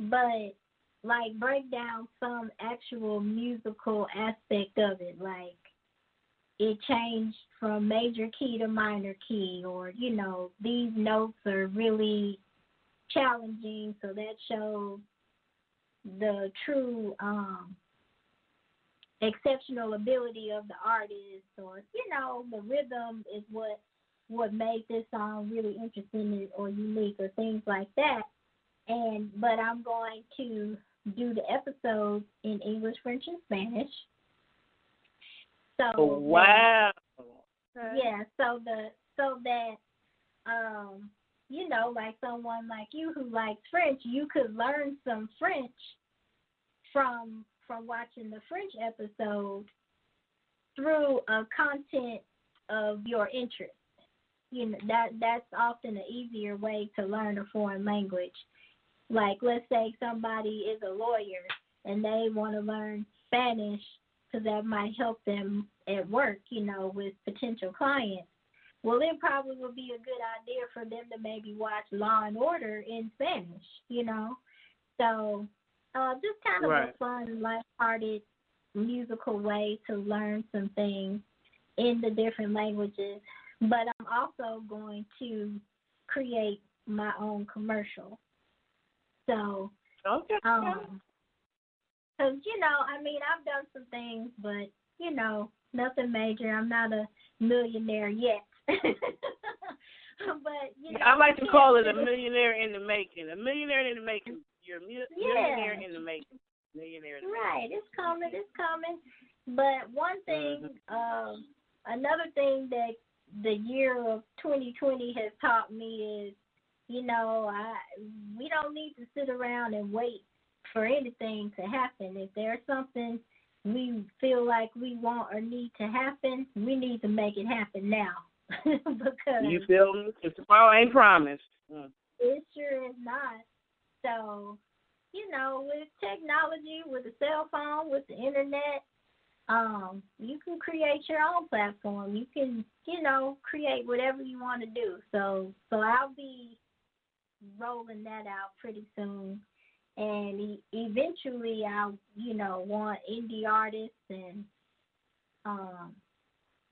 but like break down some actual musical aspect of it, like it changed from major key to minor key, or, these notes are really challenging, so that shows the true exceptional ability of the artist, or, the rhythm is what made this song really interesting or unique, or things like that. But I'm going to do the episodes in English, French, and Spanish. So wow. Yeah, so that like someone like you who likes French, you could learn some French from watching the French episode through a content of your interest. That's often an easier way to learn a foreign language. Like, let's say somebody is a lawyer and they want to learn Spanish because that might help them at work, with potential clients. Well, it probably would be a good idea for them to maybe watch Law and Order in Spanish, So just kind of right. a fun, lighthearted, musical way to learn some things in the different languages. But I'm also going to create my own commercial. So, okay. Because, I've done some things, but, nothing major. I'm not a millionaire yet. But, I like to call it a millionaire in the making. A millionaire in the making. You're a millionaire in the making. Millionaire in the making. Right. It's coming. But one thing, another thing that the year of 2020 has taught me is, we don't need to sit around and wait for anything to happen. If there's something we feel like we want or need to happen, we need to make it happen now. Because you feel me? If tomorrow ain't promised. It sure is not. So, with technology, with the cell phone, with the internet, you can create your own platform. You can, create whatever you want to do. So I'll be rolling that out pretty soon. And eventually I'll, want indie artists and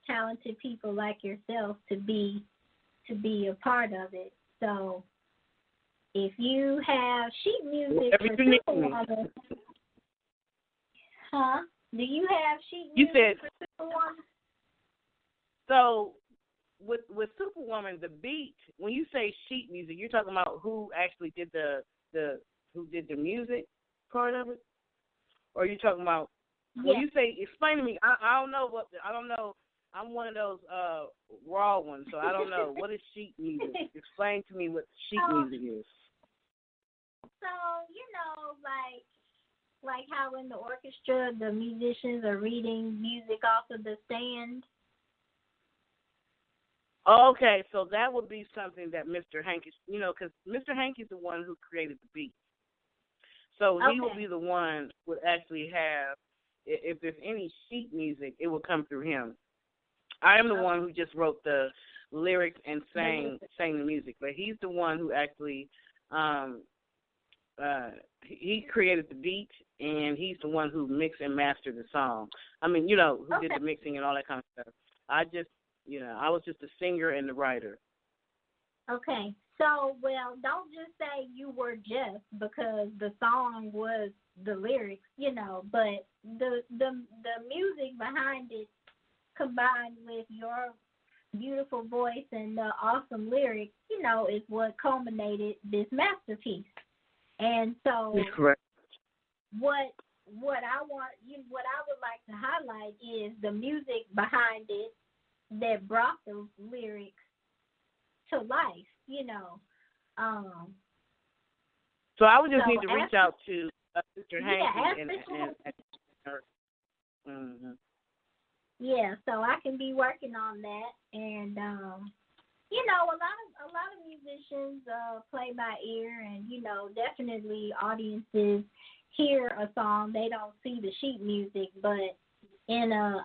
talented people like yourself to be a part of it. So if you have sheet music for Superwoman, do you have sheet music for Superwoman? So with Superwoman, the beat, when you say sheet music, you're talking about who actually did the music part of it? Or are you talking about when you say, explain to me, I don't know. I'm one of those raw ones, so I don't know. What is sheet music? Explain to me what sheet music is. So, like how in the orchestra the musicians are reading music off of the stand. Okay, so that would be something that Mr. Hankey, because Mr. Hankey's the one who created the beat. So he will be the one who would actually have, if there's any sheet music, it will come through him. I am the one who just wrote the lyrics and sang the music, but he's the one who actually, he created the beat, and he's the one who mixed and mastered the song. I mean, who did the mixing and all that kind of stuff. I was just a singer and the writer. Okay. So, don't just say you were just, because the song was the lyrics, but the music behind it combined with your beautiful voice and the awesome lyrics, is what culminated this masterpiece. And so That's correct. What I would like to highlight is the music behind it that brought the lyrics to life, So I would just need to reach out to Mr. Hankey and Yeah, so I can be working on that, and a lot of musicians play by ear, and definitely audiences hear a song, they don't see the sheet music, but in a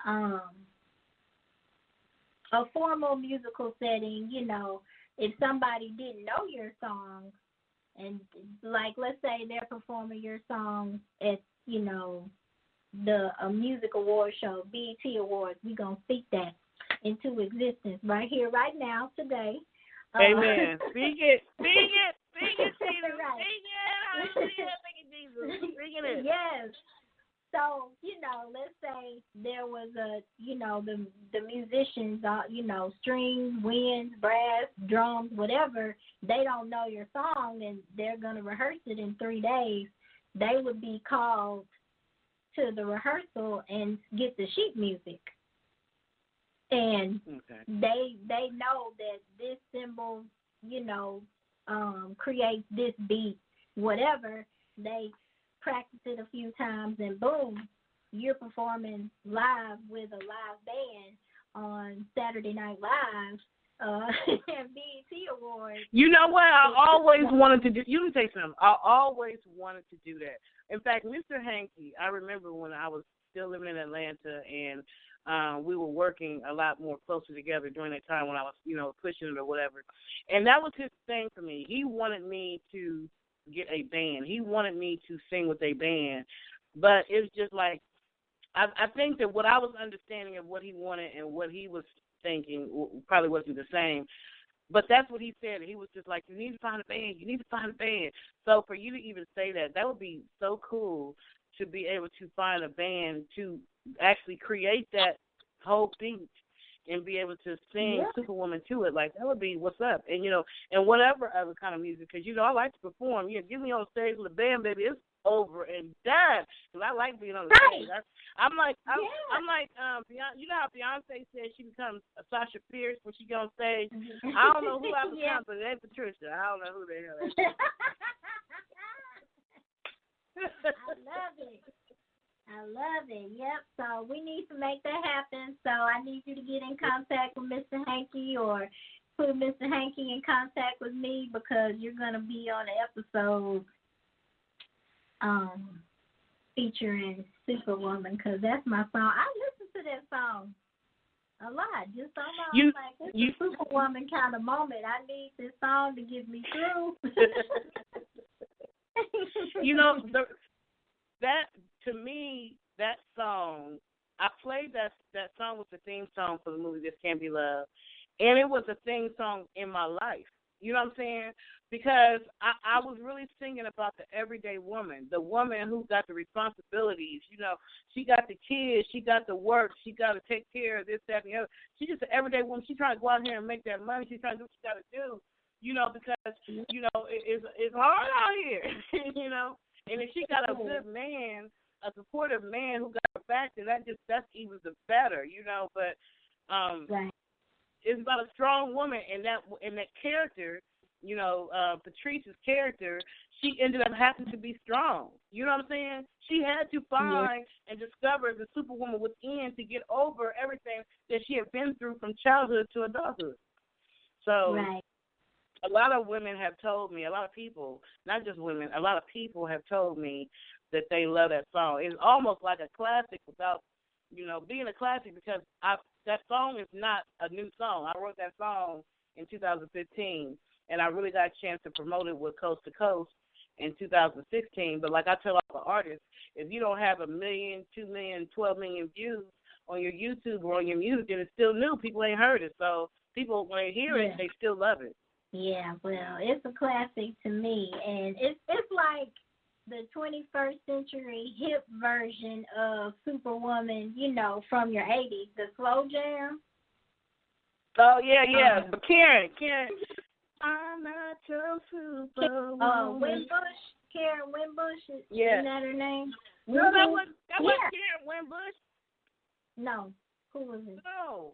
formal musical setting, if somebody didn't know your song, and like let's say they're performing your song at the music award show, BET Awards. We're going to speak that into existence right here, right now, today. Amen. Speak it. Speak it. Speak it, Jesus. Right. Speak it. Hallelujah. Speak it, Jesus. Speaking it. Yes. So, let's say there was the musicians, strings, winds, brass, drums, whatever, they don't know your song and they're going to rehearse it in 3 days. They would be called to the rehearsal and get the sheet music. And they know that this symbol, creates this beat, whatever. They practice it a few times and boom, you're performing live with a live band on Saturday Night Live and BET Awards. You know what? I always wanted to do. You can say something. I always wanted to do that. In fact, Mr. Hankey, I remember when I was still living in Atlanta and we were working a lot more closer together during that time when I was, pushing it or whatever. And that was his thing for me. He wanted me to get a band. He wanted me to sing with a band. But it was just like, I think that what I was understanding of what he wanted and what he was thinking probably wasn't the same. But that's what he said. He was just like, you need to find a band. You need to find a band. So for you to even say that, that would be so cool to be able to find a band to actually create that whole beat and be able to sing Superwoman to it. Like, that would be what's up. And, and whatever other kind of music, because, I like to perform. Get me on stage with a band, baby. It's over and done. Because I like being on the stage. I'm like, Beyonce, you know how Beyonce said she becomes Sasha Fierce when she goes on stage? I don't know who I become, but it ain't Patricia. I don't know who the hell that is. I love it. Yep. So we need to make that happen. So I need you to get in contact with Mr. Hankey or put Mr. Hankey in contact with me because you're going to be on an episode featuring Superwoman because that's my song. I listen to that song a lot. Just almost like it's a Superwoman kind of moment. I need this song to get me through. That to me, that song, I played that song was the theme song for the movie This Cant Be Love, and it was a theme song in my life. You know what I'm saying? Because I was really singing about the everyday woman, the woman who got the responsibilities. She got the kids, she got the work, she got to take care of this, that, and the other. She's just an everyday woman. She's trying to go out here and make that money. She's trying to do what she got to do. Because it's hard out here. And if she got a good man, a supportive man who got her back, then that's even the better, But it's about a strong woman, and that character, Patrice's character, she ended up having to be strong. You know what I'm saying? She had to find and discover the Superwoman within to get over everything that she had been through from childhood to adulthood. So. Right. A lot of women have told me, a lot of people, not just women, a lot of people have told me that they love that song. It's almost like a classic without, being a classic because that song is not a new song. I wrote that song in 2015, and I really got a chance to promote it with Coast to Coast in 2016. But like I tell all the artists, if you don't have 1 million, 2 million, 12 million views on your YouTube or on your music, then it's still new. People ain't heard it. So people, when they hear it, they still love it. Yeah, well, it's a classic to me, and it's like the 21st century hip version of Superwoman, from your 80s, the slow jam. Oh, yeah. But Karen, I'm not your Superwoman. Winbush, Karen Winbush, isn't that her name? No, that was Karen Winbush. No, who was it? No.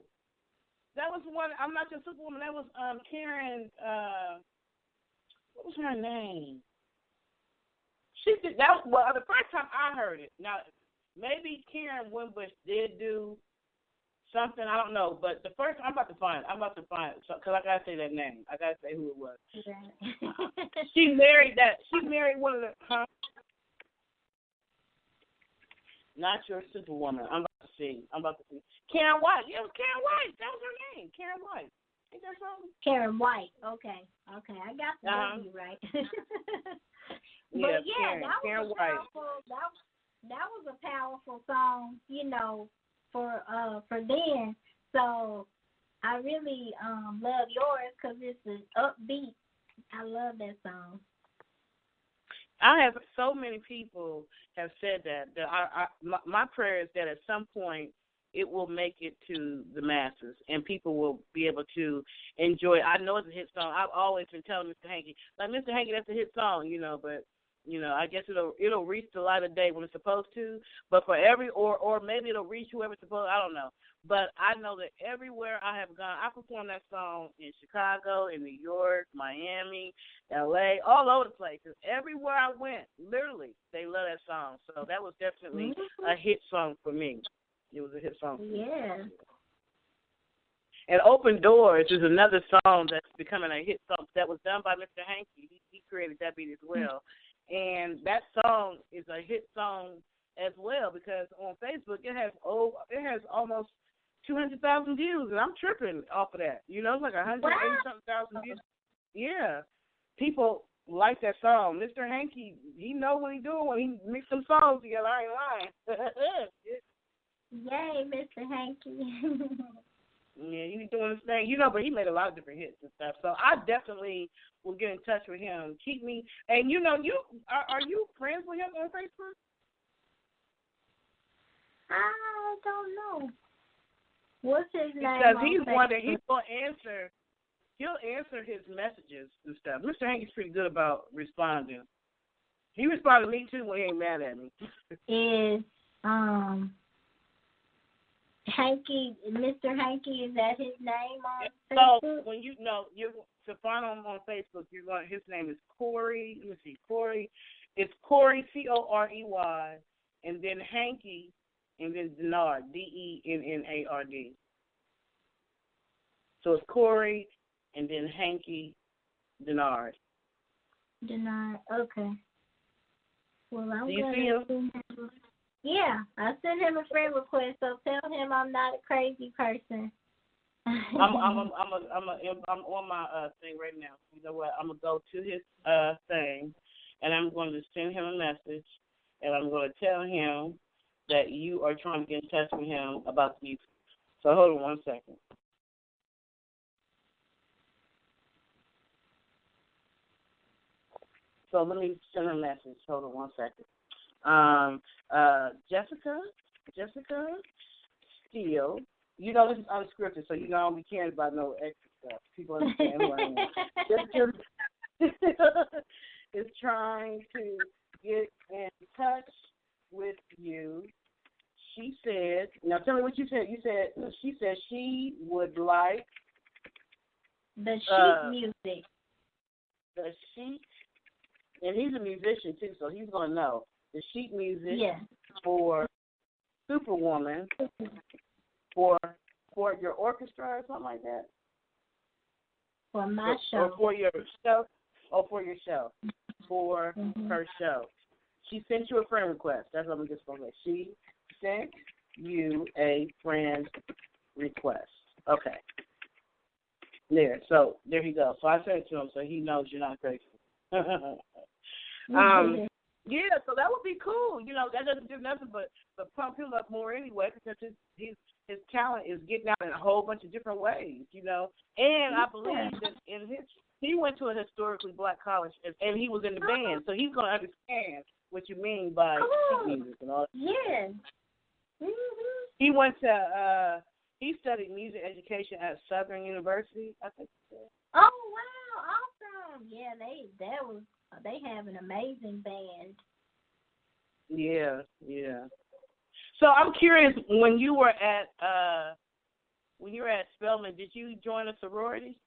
That was one. I'm not your Superwoman. That was Karen. What was her name? She did that. Well, the first time I heard it. Now, maybe Karen Winbush did do something. I don't know. But the first, I'm about to find it. Because I gotta say that name. I gotta say who it was. She married one of the. Not your Superwoman. I'm about to see. Karen White. Yeah, it was Karen White. That was her name. Karen White. Ain't that something? Karen White. Okay. I got the name right. But Karen that was White. that was a powerful song, for then. So I really love yours because it's an upbeat. I love that song. I have so many people have said that my prayer is that at some point it will make it to the masses and people will be able to enjoy it. I know it's a hit song. I've always been telling Mr. Hankey, like, Mr. Hankey, that's a hit song, but I guess it'll reach the light of day when it's supposed to. But for or maybe it'll reach whoever's supposed. I don't know. But I know that everywhere I have gone, I performed that song in Chicago, in New York, Miami, L.A., all over the place. Everywhere I went, literally, they love that song. So that was definitely a hit song for me. It was a hit song. Yeah. And Open Doors is another song that's becoming a hit song that was done by Mr. Hankey. He created that beat as well. And that song is a hit song as well because on Facebook it has almost 200,000 views, and I'm tripping off of that. It's like 180-something thousand views. Yeah. People like that song. Mr. Hankey, he know what he's doing when he mix some songs together. I ain't lying. Yay, Mr. Hankey. Yeah, he's doing his thing, but he made a lot of different hits and stuff. So I definitely will get in touch with him. Keep me, and you are you friends with him on Facebook? I don't know. What's his name? Because he's one that he's gonna answer. He'll answer his messages and stuff. Mr. Hankey's pretty good about responding. He responded to me too when he ain't mad at me. Is Hankey, Mr. Hankey, is that his name on Facebook? So when you're to find him on Facebook, his name is Corey. Let me see, Corey. It's Corey, Corey, and then Hankey, and then Denard, Dennard. So it's Corey, and then Hankey, Denard. Denard, okay. Well, I'm Do you gonna see him? Yeah, I sent him a friend request, so tell him I'm not a crazy person. I'm on my thing right now. You know what? I'm gonna go to his thing, and I'm going to send him a message, and I'm going to tell him that you are trying to get in touch with him about the music. So hold on one second. So let me send him a message. Hold on one second. Jessica Steele. This is unscripted, so I don't be caring about no extra stuff. People understand who I am. Jessica is trying to get in touch with you. She said, now tell me what you said. She said she would like the sheet music. The sheet, and he's a musician too, so he's going to know. The sheet music for Superwoman, for your orchestra or something like that? For my show. Or for your show? Or for your show. For her show. She sent you a friend request. That's what I'm just going to say. She sent you a friend request. Okay. There. So, there he goes. So I sent it to him so he knows you're not crazy. Yeah, so that would be cool. That doesn't do nothing but pump him up more anyway because his talent is getting out in a whole bunch of different ways, And I believe that he went to a historically black college and he was in the band, so he's going to understand what you mean by sheet music and all that. Yeah. He went to he studied music education at Southern University, I think. Oh wow, awesome! Yeah, they have an amazing band. Yeah. So I'm curious, when you were at Spelman, did you join a sorority?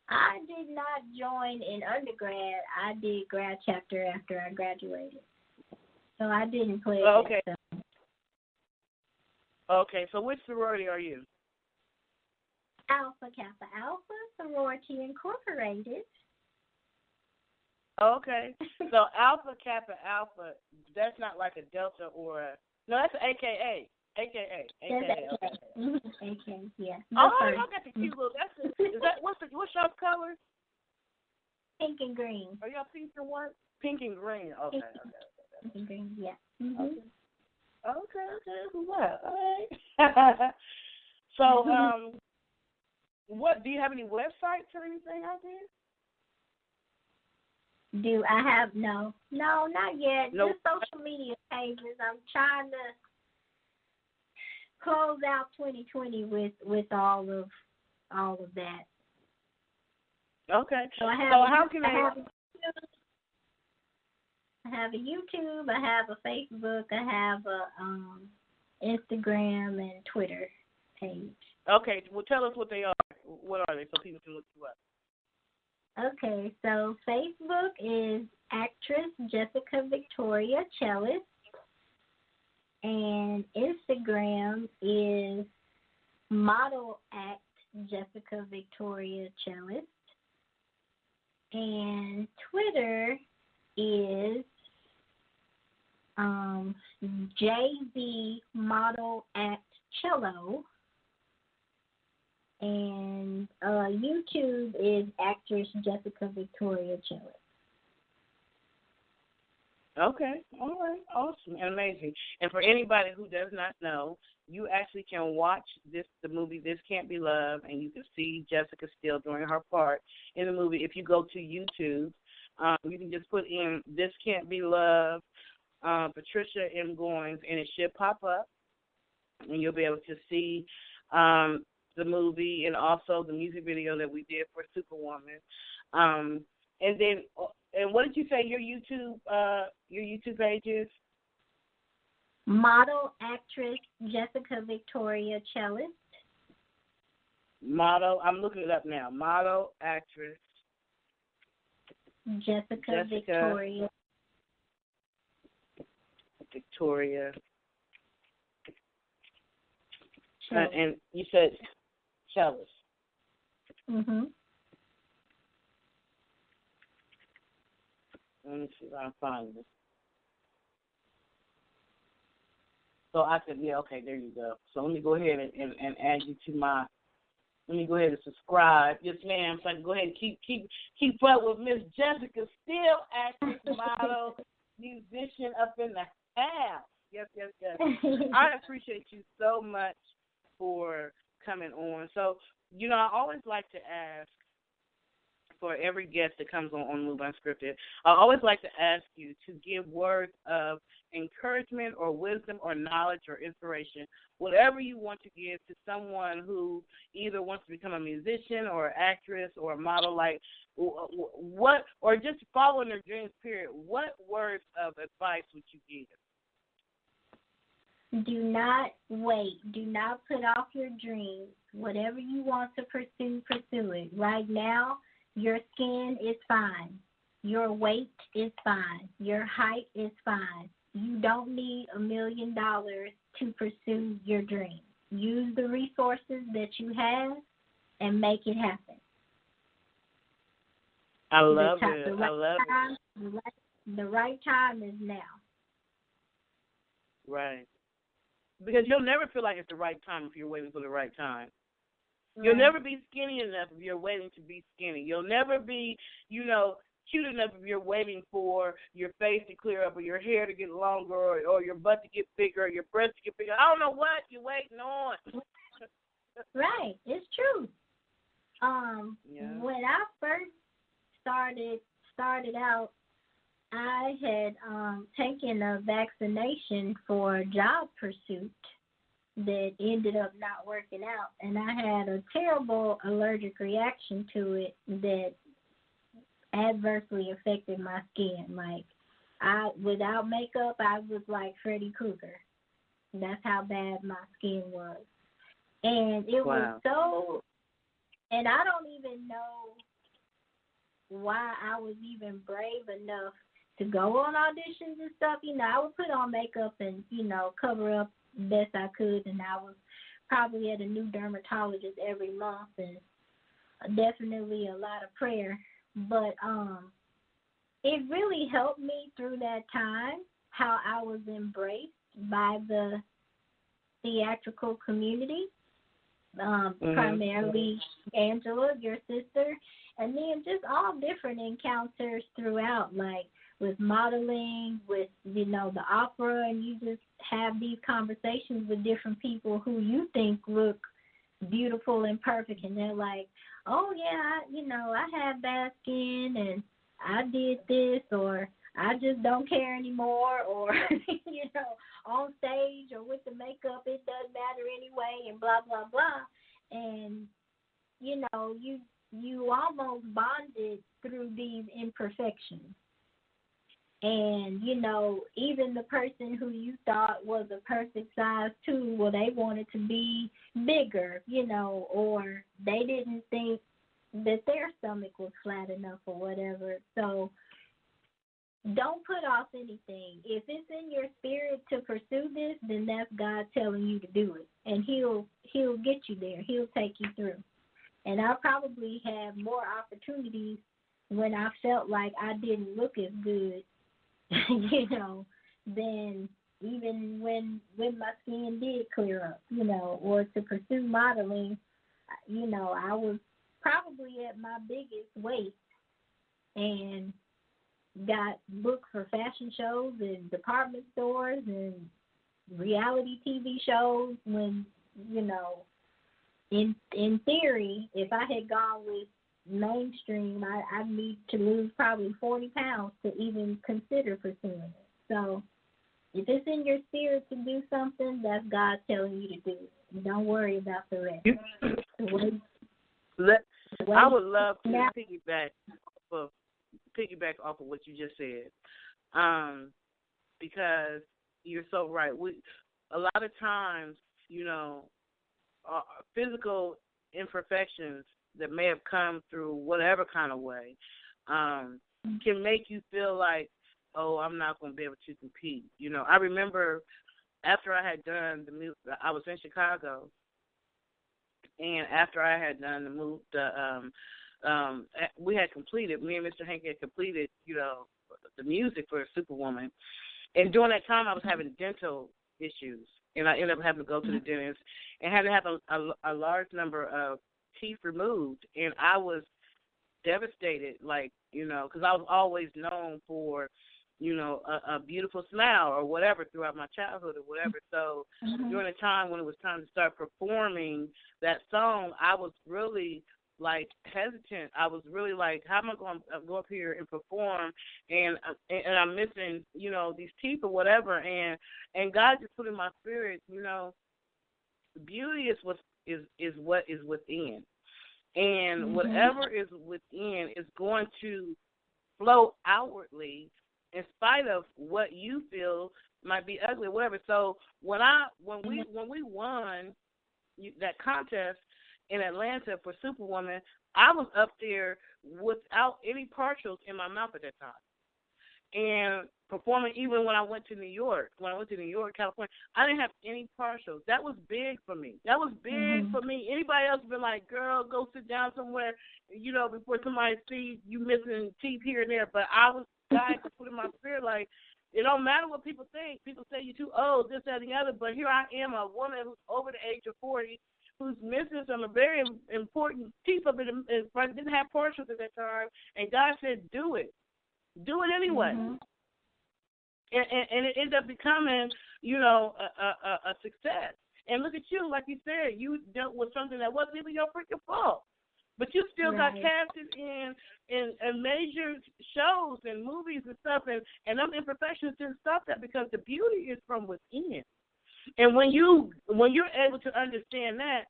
I did not join in undergrad. I did grad chapter after I graduated, so I didn't play. Okay. Okay. So which sorority are you? Alpha Kappa Alpha Sorority Incorporated. Okay. So Alpha Kappa Alpha, that's not like a Delta or a... No, that's an AKA. AKA. Okay. AKA, yeah. Oh, I got the cute little... What's your color? Pink and green. Are y'all pink or what? Pink and green. Okay. Instagram, yeah. Mm-hmm. Okay. Well, all right. So, what do you have any websites or anything out there? Do I have no, not yet. Nope. Just social media pages. I'm trying to close out 2020 with all of that. Okay. So I have. So how can I have a YouTube. I have a Facebook. I have a Instagram and Twitter page. Okay. Well, tell us what they are. What are they, so people can look you up? Okay, so Facebook is actress Jessica Victoria Cellist, and Instagram is model act Jessica Victoria Cellist, and Twitter is JV model act cello. And YouTube is actress Jessica Victoria Cellist. Okay. All right. Awesome and amazing. And for anybody who does not know, you actually can watch the movie This Cant Be Love, and you can see Jessica Steele doing her part in the movie. If you go to YouTube, you can just put in This Cant Be Love, Patricia M. Goins, and it should pop up, and you'll be able to see the movie and also the music video that we did for Superwoman. And then, and what did you say your YouTube page is? Model actress Jessica Victoria Cellist. Model, I'm looking it up now. Model actress Jessica Victoria and you said Cellist. Mhm. Let me see if I can find this. So I said, yeah, okay, there you go. So let me go ahead and add you to my. Let me go ahead and subscribe. Yes, ma'am. So I can go ahead and keep up with Miss Jessica Steele, actress, model, musician up in the house. Yes. I appreciate you so much for coming on. So, I always like to ask for every guest that comes on Move Unscripted, I always like to ask you to give words of encouragement or wisdom or knowledge or inspiration, whatever you want to give to someone who either wants to become a musician or an actress or a model, like what, or just following their dreams, period. What words of advice would you give? Do not wait. Do not put off your dreams. Whatever you want to pursue it. Right now, your skin is fine. Your weight is fine. Your height is fine. You don't need $1 million to pursue your dream. Use the resources that you have and make it happen. I love it. The right time is now. Right. Because you'll never feel like it's the right time if you're waiting for the right time. Right. You'll never be skinny enough if you're waiting to be skinny. You'll never be, cute enough if you're waiting for your face to clear up or your hair to get longer or your butt to get bigger or your breasts to get bigger. I don't know what you're waiting on. Right. It's true. When I first started out, I had taken a vaccination for job pursuit that ended up not working out, and I had a terrible allergic reaction to it that adversely affected my skin. Like, without makeup, I was like Freddy Krueger. That's how bad my skin was. And it was so, and I don't even know why I was even brave enough to go on auditions and stuff. I would put on makeup and, cover up best I could, and I was probably at a new dermatologist every month, and definitely a lot of prayer. But it really helped me through that time, how I was embraced by the theatrical community, primarily Angela, your sister, and then just all different encounters throughout. Like with modeling, with, the opera, and you just have these conversations with different people who you think look beautiful and perfect, and they're like, oh, yeah, I have bad skin, and I did this, or I just don't care anymore, or, on stage or with the makeup, it doesn't matter anyway, and blah, blah, blah. And, you almost bonded through these imperfections. And, even the person who you thought was a perfect size too, well, they wanted to be bigger, or they didn't think that their stomach was flat enough or whatever. So don't put off anything. If it's in your spirit to pursue this, then that's God telling you to do it. And he'll get you there. He'll take you through. And I probably have more opportunities when I felt like I didn't look as good, than even when my skin did clear up, or to pursue modeling, I was probably at my biggest weight and got booked for fashion shows and department stores and reality TV shows when, in theory, if I had gone with mainstream, I'd need to lose probably 40 pounds to even consider pursuing it. So if it's in your spirit to do something, that's God telling you to do it. Don't worry about the rest. I would love to piggyback off of what you just said, because you're so right. A lot of times, physical imperfections that may have come through whatever kind of way can make you feel like, oh, I'm not going to be able to compete. I remember after I had done the move, I was in Chicago, and after I had done the move, we had completed, me and Mr. Hankey had completed, the music for Superwoman. And during that time, I was having dental issues, and I ended up having to go to the dentist and had to have a large number of teeth removed. And I was devastated, because I was always known for, a beautiful smile or whatever throughout my childhood or whatever. So during the time when it was time to start performing that song, I was really hesitant. I was really how am I going to go up here and perform and I'm missing, these teeth or whatever. And God just put in my spirit, beauty is what is within. And whatever is within is going to flow outwardly in spite of what you feel might be ugly or whatever. So when we won that contest in Atlanta for Superwoman, I was up there without any partials in my mouth at that time. And performing even when I went to New York, California, I didn't have any partials. That was big for me. For me. Anybody else would be like, girl, go sit down somewhere, before somebody sees you missing teeth here and there. But I was trying to put in my spirit, it don't matter what people think. People say you're too old, this, that, and the other. But here I am, a woman who's over the age of 40, who's missing some very important teeth of it, and didn't have partials at that time. And God said, do it. Do it anyway. And it ended up becoming, a success. And look at you, like you said, you dealt with something that wasn't even your freaking fault. But you still got casted in major shows and movies and stuff, and them imperfections didn't stop that, because the beauty is from within. And when you're able to understand that,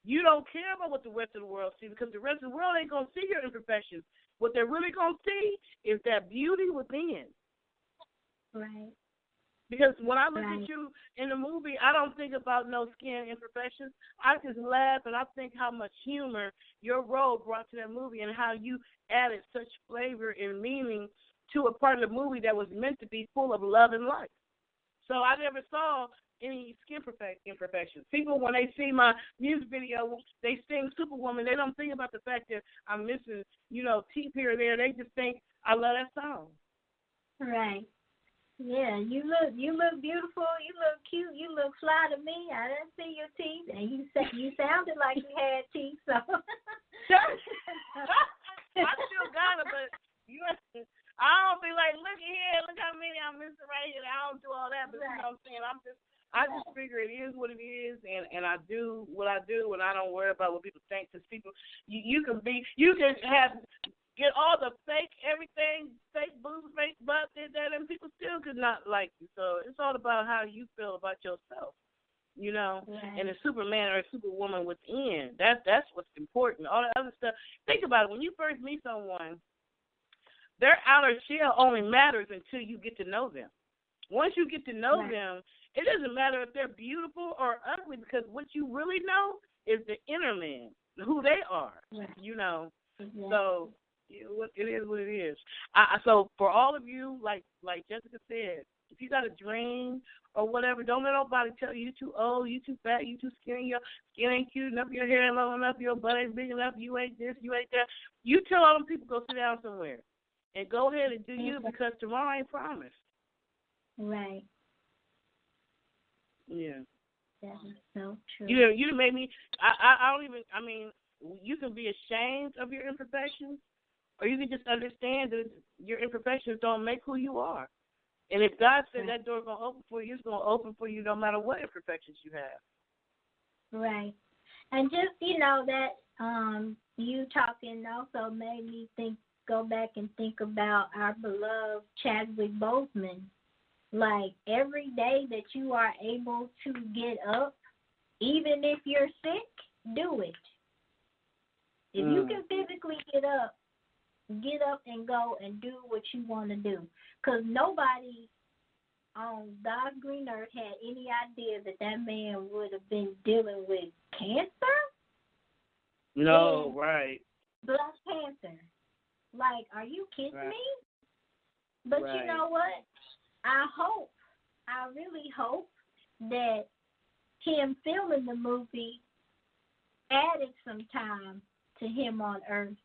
you don't care about what the rest of the world sees, because the rest of the world ain't going to see your imperfections. What they're really going to see is that beauty within. Right. Because when I look at you in the movie, I don't think about no skin imperfections. I just laugh, and I think how much humor your role brought to that movie and how you added such flavor and meaning to a part of the movie that was meant to be full of love and life. So I never saw any skin imperfections. People, when they see my music video, they sing Superwoman, they don't think about the fact that I'm missing, teeth here and there. They just think I love that song. Right. Yeah, you look beautiful. You look cute. You look fly to me. I didn't see your teeth, and you sounded like you had teeth. So I still got it, but I don't be like, look at here, look how many I'm missing right here. I don't do all that, but you know what I'm saying? I just figure it is what it is, and I do what I do, and I don't worry about what people think. Because people, you can get all the fake everything, fake boobs, fake butt, this, that, and people still could not like you. So it's all about how you feel about yourself, you know. Right. And a Superman or a Superwoman within. That's what's important. All the other stuff. Think about it. When you first meet someone, their outer shell only matters until you get to know them. Once you get to know them, it doesn't matter if they're beautiful or ugly, because what you really know is the inner man, who they are, you know. Exactly. So it is what it is. So for all of you, like Jessica said, if you got a dream or whatever, don't let nobody tell you too old, you too fat, you too skinny, your skin ain't cute enough, your hair ain't long enough, your butt ain't big enough, you ain't this, you ain't that. You tell all them people go sit down somewhere and go ahead and do you, because tomorrow ain't promised. Right. Yeah. That is so true. You made me. I don't even. I mean, you can be ashamed of your imperfections, or you can just understand that your imperfections don't make who you are. And if God said that door is going to open for you, it's going to open for you no matter what imperfections you have. Right. And just, you know, that you talking also made me go back and think about our beloved Chadwick Boseman. Like, every day that you are able to get up, even if you're sick, do it. If you can physically get up and go and do what you want to do. Because nobody on God's green earth had any idea that man would have been dealing with cancer. No, right. Black Panther. Like, are you kidding me? But you know what? I really hope that him filming the movie added some time to him on Earth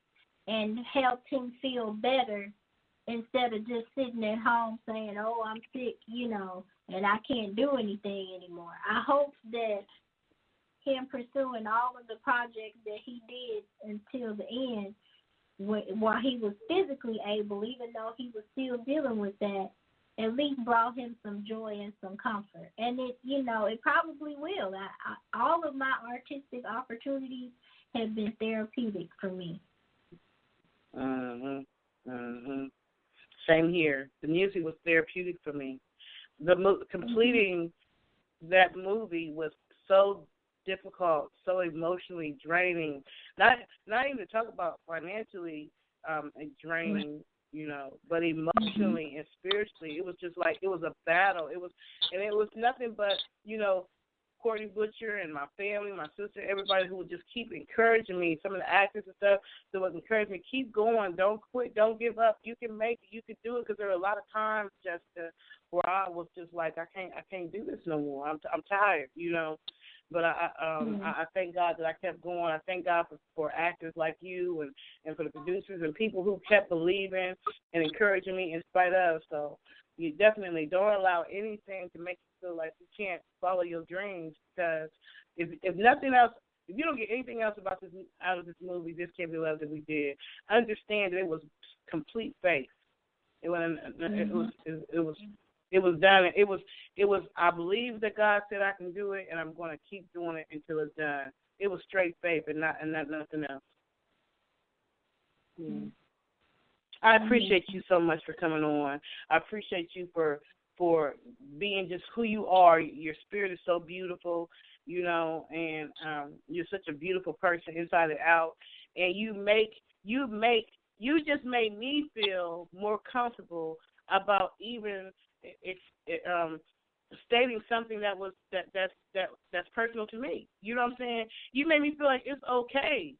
and helped him feel better instead of just sitting at home saying, oh, I'm sick, you know, and I can't do anything anymore. I hope that him pursuing all of the projects that he did until the end, while he was physically able, even though he was still dealing with that, at least brought him some joy and some comfort. And it, you know, it probably will. All of my artistic opportunities have been therapeutic for me. Same here. The music was therapeutic for me. Completing that movie was so difficult, so emotionally draining. Not even to talk about financially draining, you know, but emotionally and spiritually, it was just like it was a battle. It was nothing but, you know, Courtney Butcher and my family, my sister, everybody who would just keep encouraging me. Some of the actors and stuff that would encourage me, keep going, don't quit, don't give up. You can make it, you can do it. Because there were a lot of times, Jessica, where I was just like, I can't do this no more. I'm tired, you know. But I thank God that I kept going. I thank God for actors like you and for the producers and people who kept believing and encouraging me in spite of. So you definitely don't allow anything to make you feel like you can't follow your dreams, because if nothing else, if you don't get anything else out of this movie, This Cant Be Love, that we did, understand that it was complete faith. It was done. It was. I believe that God said I can do it, and I'm going to keep doing it until it's done. It was straight faith and not nothing else. I appreciate you so much for coming on. I appreciate you for being just who you are. Your spirit is so beautiful, you know, and you're such a beautiful person inside and out. And you just made me feel more comfortable about even stating something that's personal to me. You know what I'm saying? You made me feel like it's okay,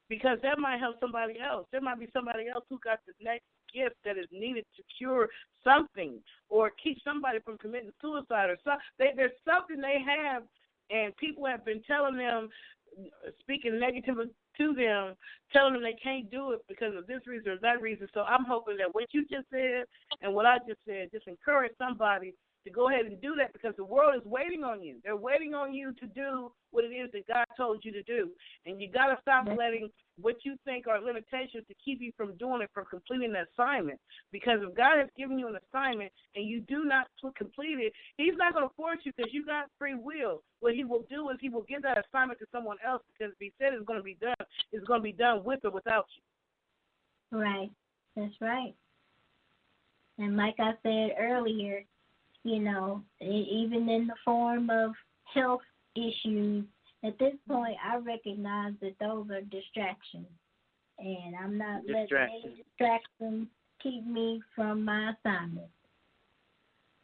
because that might help somebody else. There might be somebody else who got the next gift that is needed to cure something or keep somebody from committing suicide or something. There's something they have, and people have been telling them, speaking negative to them, telling them they can't do it because of this reason or that reason. So I'm hoping that what you just said and what I just said just encourage somebody to go ahead and do that because the world is waiting on you. They're waiting on you to do what it is that God told you to do. And you got to stop letting what you think are limitations to keep you from doing it, from completing the assignment. Because if God has given you an assignment and you do not complete it, he's not going to force you because you got free will. What he will do is he will give that assignment to someone else because if he said it's going to be done, it's going to be done with or without you. Right. That's right. And like I said earlier, you know, even in the form of health issues, at this point I recognize that those are distractions. And I'm not letting any distractions keep me from my assignment.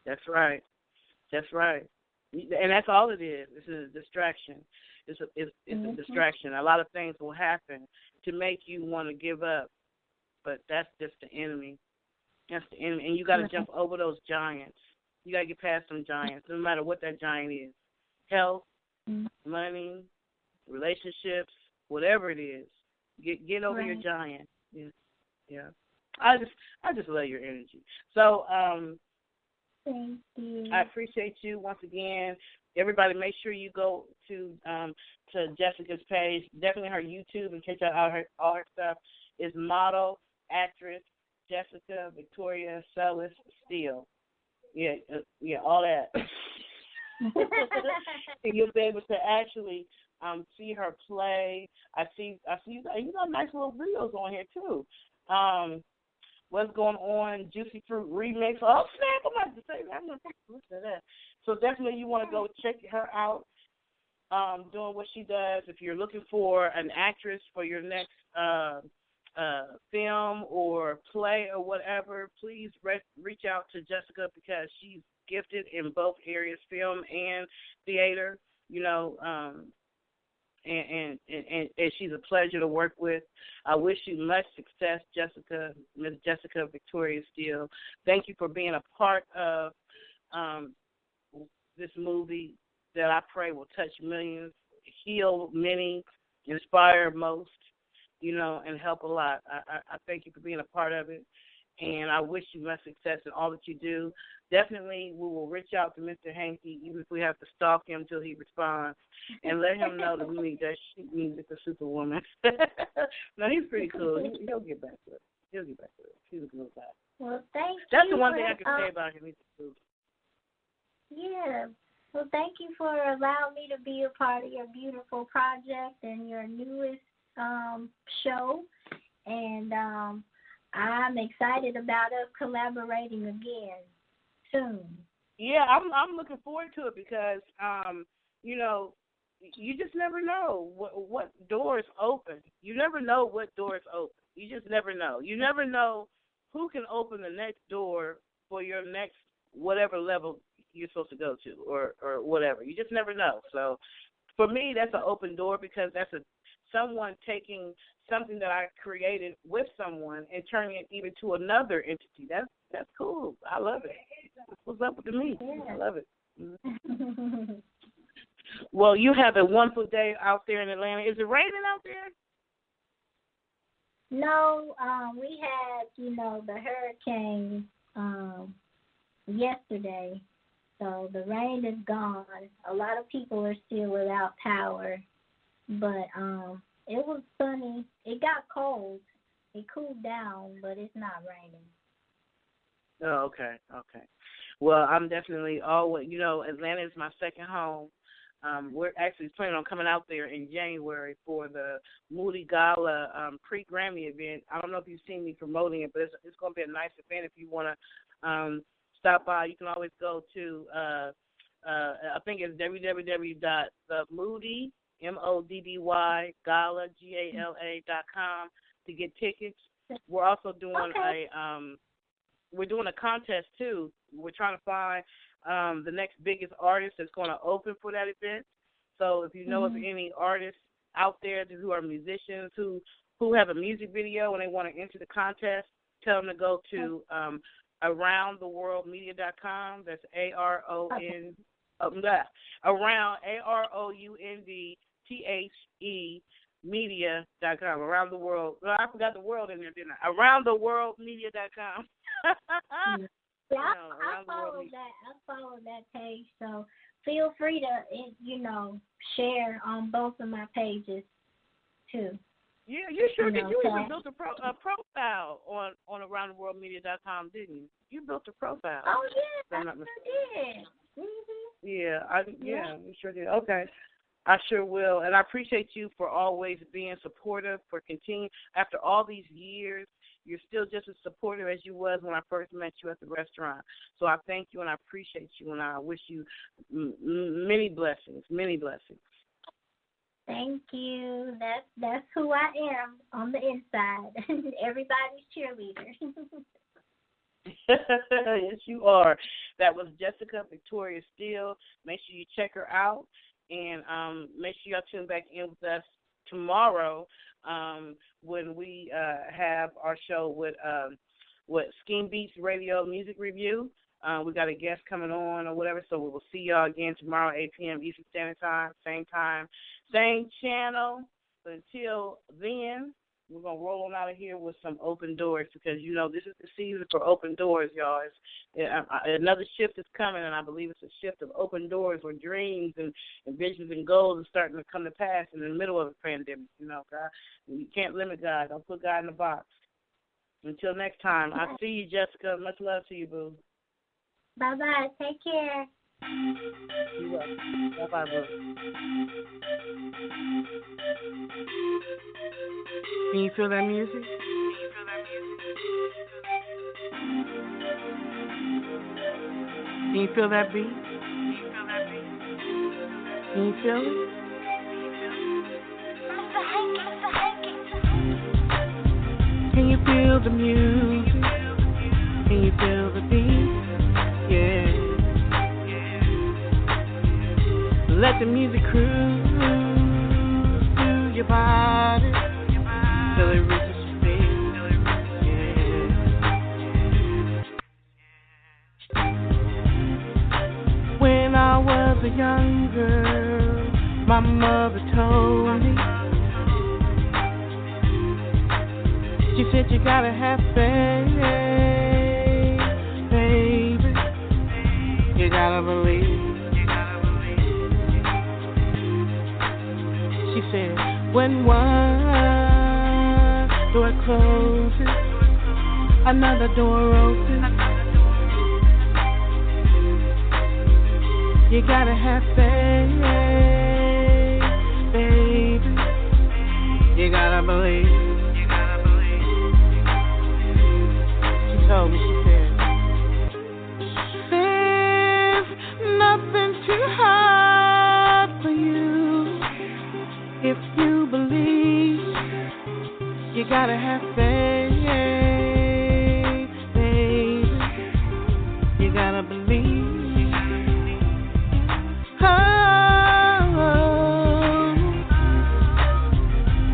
That's right. That's right. And that's all it is. It's a distraction. It's a distraction. A lot of things will happen to make you want to give up. But that's just the enemy. That's the enemy. And you got to jump over those giants. You got to get past them giants, no matter what that giant is. Health, money, relationships, whatever it is. Get over your giant. Yeah. I just love your energy. So thank you. I appreciate you once again. Everybody, make sure you go to Jessica's page, definitely her YouTube, and check out all her stuff. Is model, actress, Jessica Victoria Sellis Steele. Yeah, all that. And you'll be able to actually see her play. I see you got nice little videos on here too. What's going on? Juicy Fruit Remix. Oh snap! I'm about to say that. I'm gonna listen to that. So definitely you want to go check her out. Doing what she does. If you're looking for an actress for your next film or play or whatever, please reach out to Jessica because she's gifted in both areas, film and theater. You know, and she's a pleasure to work with. I wish you much success, Jessica, Miss Jessica Victoria Steele. Thank you for being a part of this movie that I pray will touch millions, heal many, inspire most, you know, and help a lot. I thank you for being a part of it, and I wish you much success in all that you do. Definitely we will reach out to Mr. Hankey, even if we have to stalk him until he responds, and let him know that we need that sheet music for Superwoman. No, he's pretty cool. He'll get back to it. He's a good guy. Well, thank you. That's the one thing I can say about him. He's cool. Yeah. Well, thank you for allowing me to be a part of your beautiful project and your newest show. And I'm excited about us collaborating again soon. Yeah, I'm looking forward to it because, you know, you just never know what doors open. You never know what doors open. You just never know. You never know who can open the next door for your next whatever level you're supposed to go to or whatever. You just never know. So for me, that's an open door because that's someone taking something that I created with someone and turning it even to another entity. That's cool. I love it. What's up with me? Yeah. I love it. Mm-hmm. Well, you have a wonderful day out there in Atlanta. Is it raining out there? No, we had, the hurricane yesterday. So the rain is gone. A lot of people are still without power. But it was sunny. It got cold. It cooled down, but it's not raining. Oh, okay. Well, I'm definitely always, Atlanta is my second home. We're actually planning on coming out there in January for the Moody Gala pre-Grammy event. I don't know if you've seen me promoting it, but it's going to be a nice event. If you want to stop by, you can always go to, I think it's www.themoody, MODDY, Gala, GALA.com to get tickets. We're also doing we're doing a contest too. We're trying to find the next biggest artist that's going to open for that event. So if you know of any artists out there who are musicians who have a music video and they want to enter the contest, tell them to go to aroundtheworldmedia.com. That's AROUND AROUNDTHE media.com. Around the world. Well, I forgot the world in there, didn't I? Aroundtheworldmedia.com. Yeah, I around the world. follow that page. So feel free to, share on both of my pages too. Yeah, you sure did. You even built a profile on aroundtheworldmedia.com, didn't you? You built a profile. Oh yeah, I sure did. Mm-hmm. Yeah, you sure did. Okay. I sure will. And I appreciate you for always being supportive, for continuing. After all these years, you're still just as supportive as you was when I first met you at the restaurant. So I thank you and I appreciate you and I wish you many blessings, many blessings. Thank you. That's who I am on the inside. Everybody's cheerleader. Yes, you are. That was Jessica Victoria Steele. Make sure you check her out. And make sure y'all tune back in with us tomorrow when we have our show with Scheme Beats Radio Music Review. We got a guest coming on or whatever, so we will see y'all again tomorrow, 8 p.m. Eastern Standard Time, same channel. But until then, we're going to roll on out of here with some open doors because, this is the season for open doors, y'all. Another shift is coming, and I believe it's a shift of open doors where dreams and visions and goals are starting to come to pass in the middle of a pandemic. God, you can't limit God. Don't put God in a box. Until next time, I see you, Jessica. Much love to you, boo. Bye-bye. Take care. You're welcome. Bye-bye, boo. Can you feel that music? Can you feel that beat? Can you feel it? Can you feel the music? Can you feel the beat? Yeah. Let the music cruise through your body till it reaches your feet. Yeah. When I was a young girl, my mother told me, she said you gotta have faith, baby. You gotta believe. She said, when one door closes, another door opens. You gotta have faith, baby. You gotta believe. She told me, she said, there's nothing too hard for you. If you believe, you gotta have faith, baby. You gotta believe. Oh,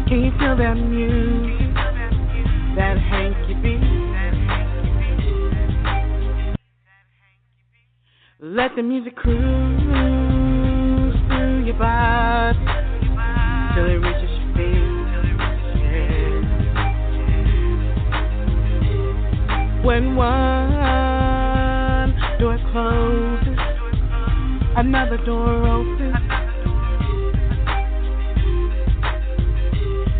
can you feel that music? That Hankey beat? Let the music cruise through your body till it reaches your feet. Yeah. When one door closes, another door opens.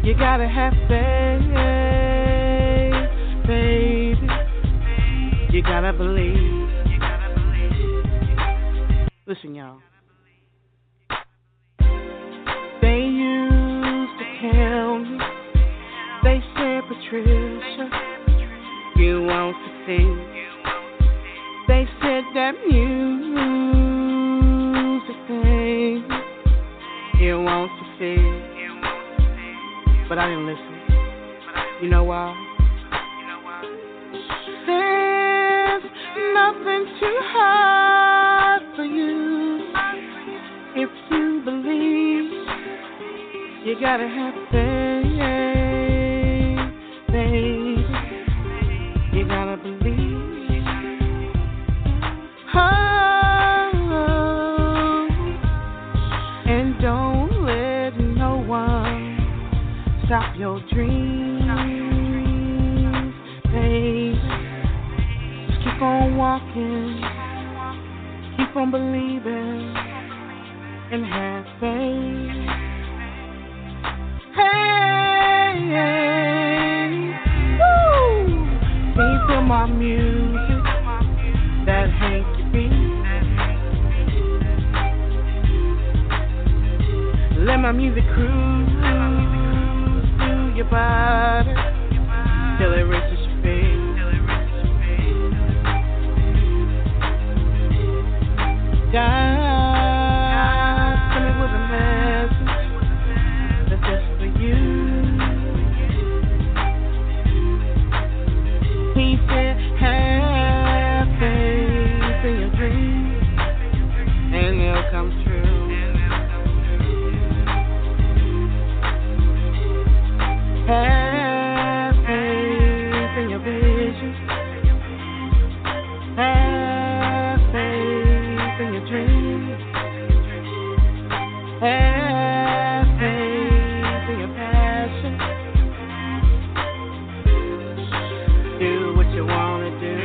You gotta have faith, baby. You gotta believe. Listen, y'all. They used to tell me, they said, Patricia, you won't succeed. They said that music thing, you won't succeed. But I didn't listen. You know why? There's nothing too hard for you. If you believe, you gotta have faith, baby. You gotta believe. Oh, and don't let no one stop your dreams, baby. Just keep on on walking, keep on believing, and have faith. Hey, woo! Can you feel my music? That Hankey beat. Let my music cruise through your body till it reaches your feet. God, come in with a message that's just for you. He said, have faith in your dreams, and they'll come true. Have faith in your vision. Have faith in your dreams. Have faith in your passion. Do what you want to do.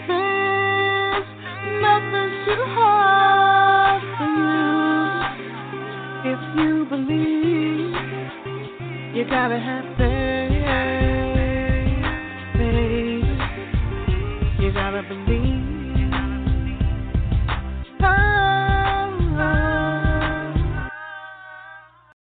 There's nothing too hard for you if you believe. You gotta have faith, baby. You gotta believe.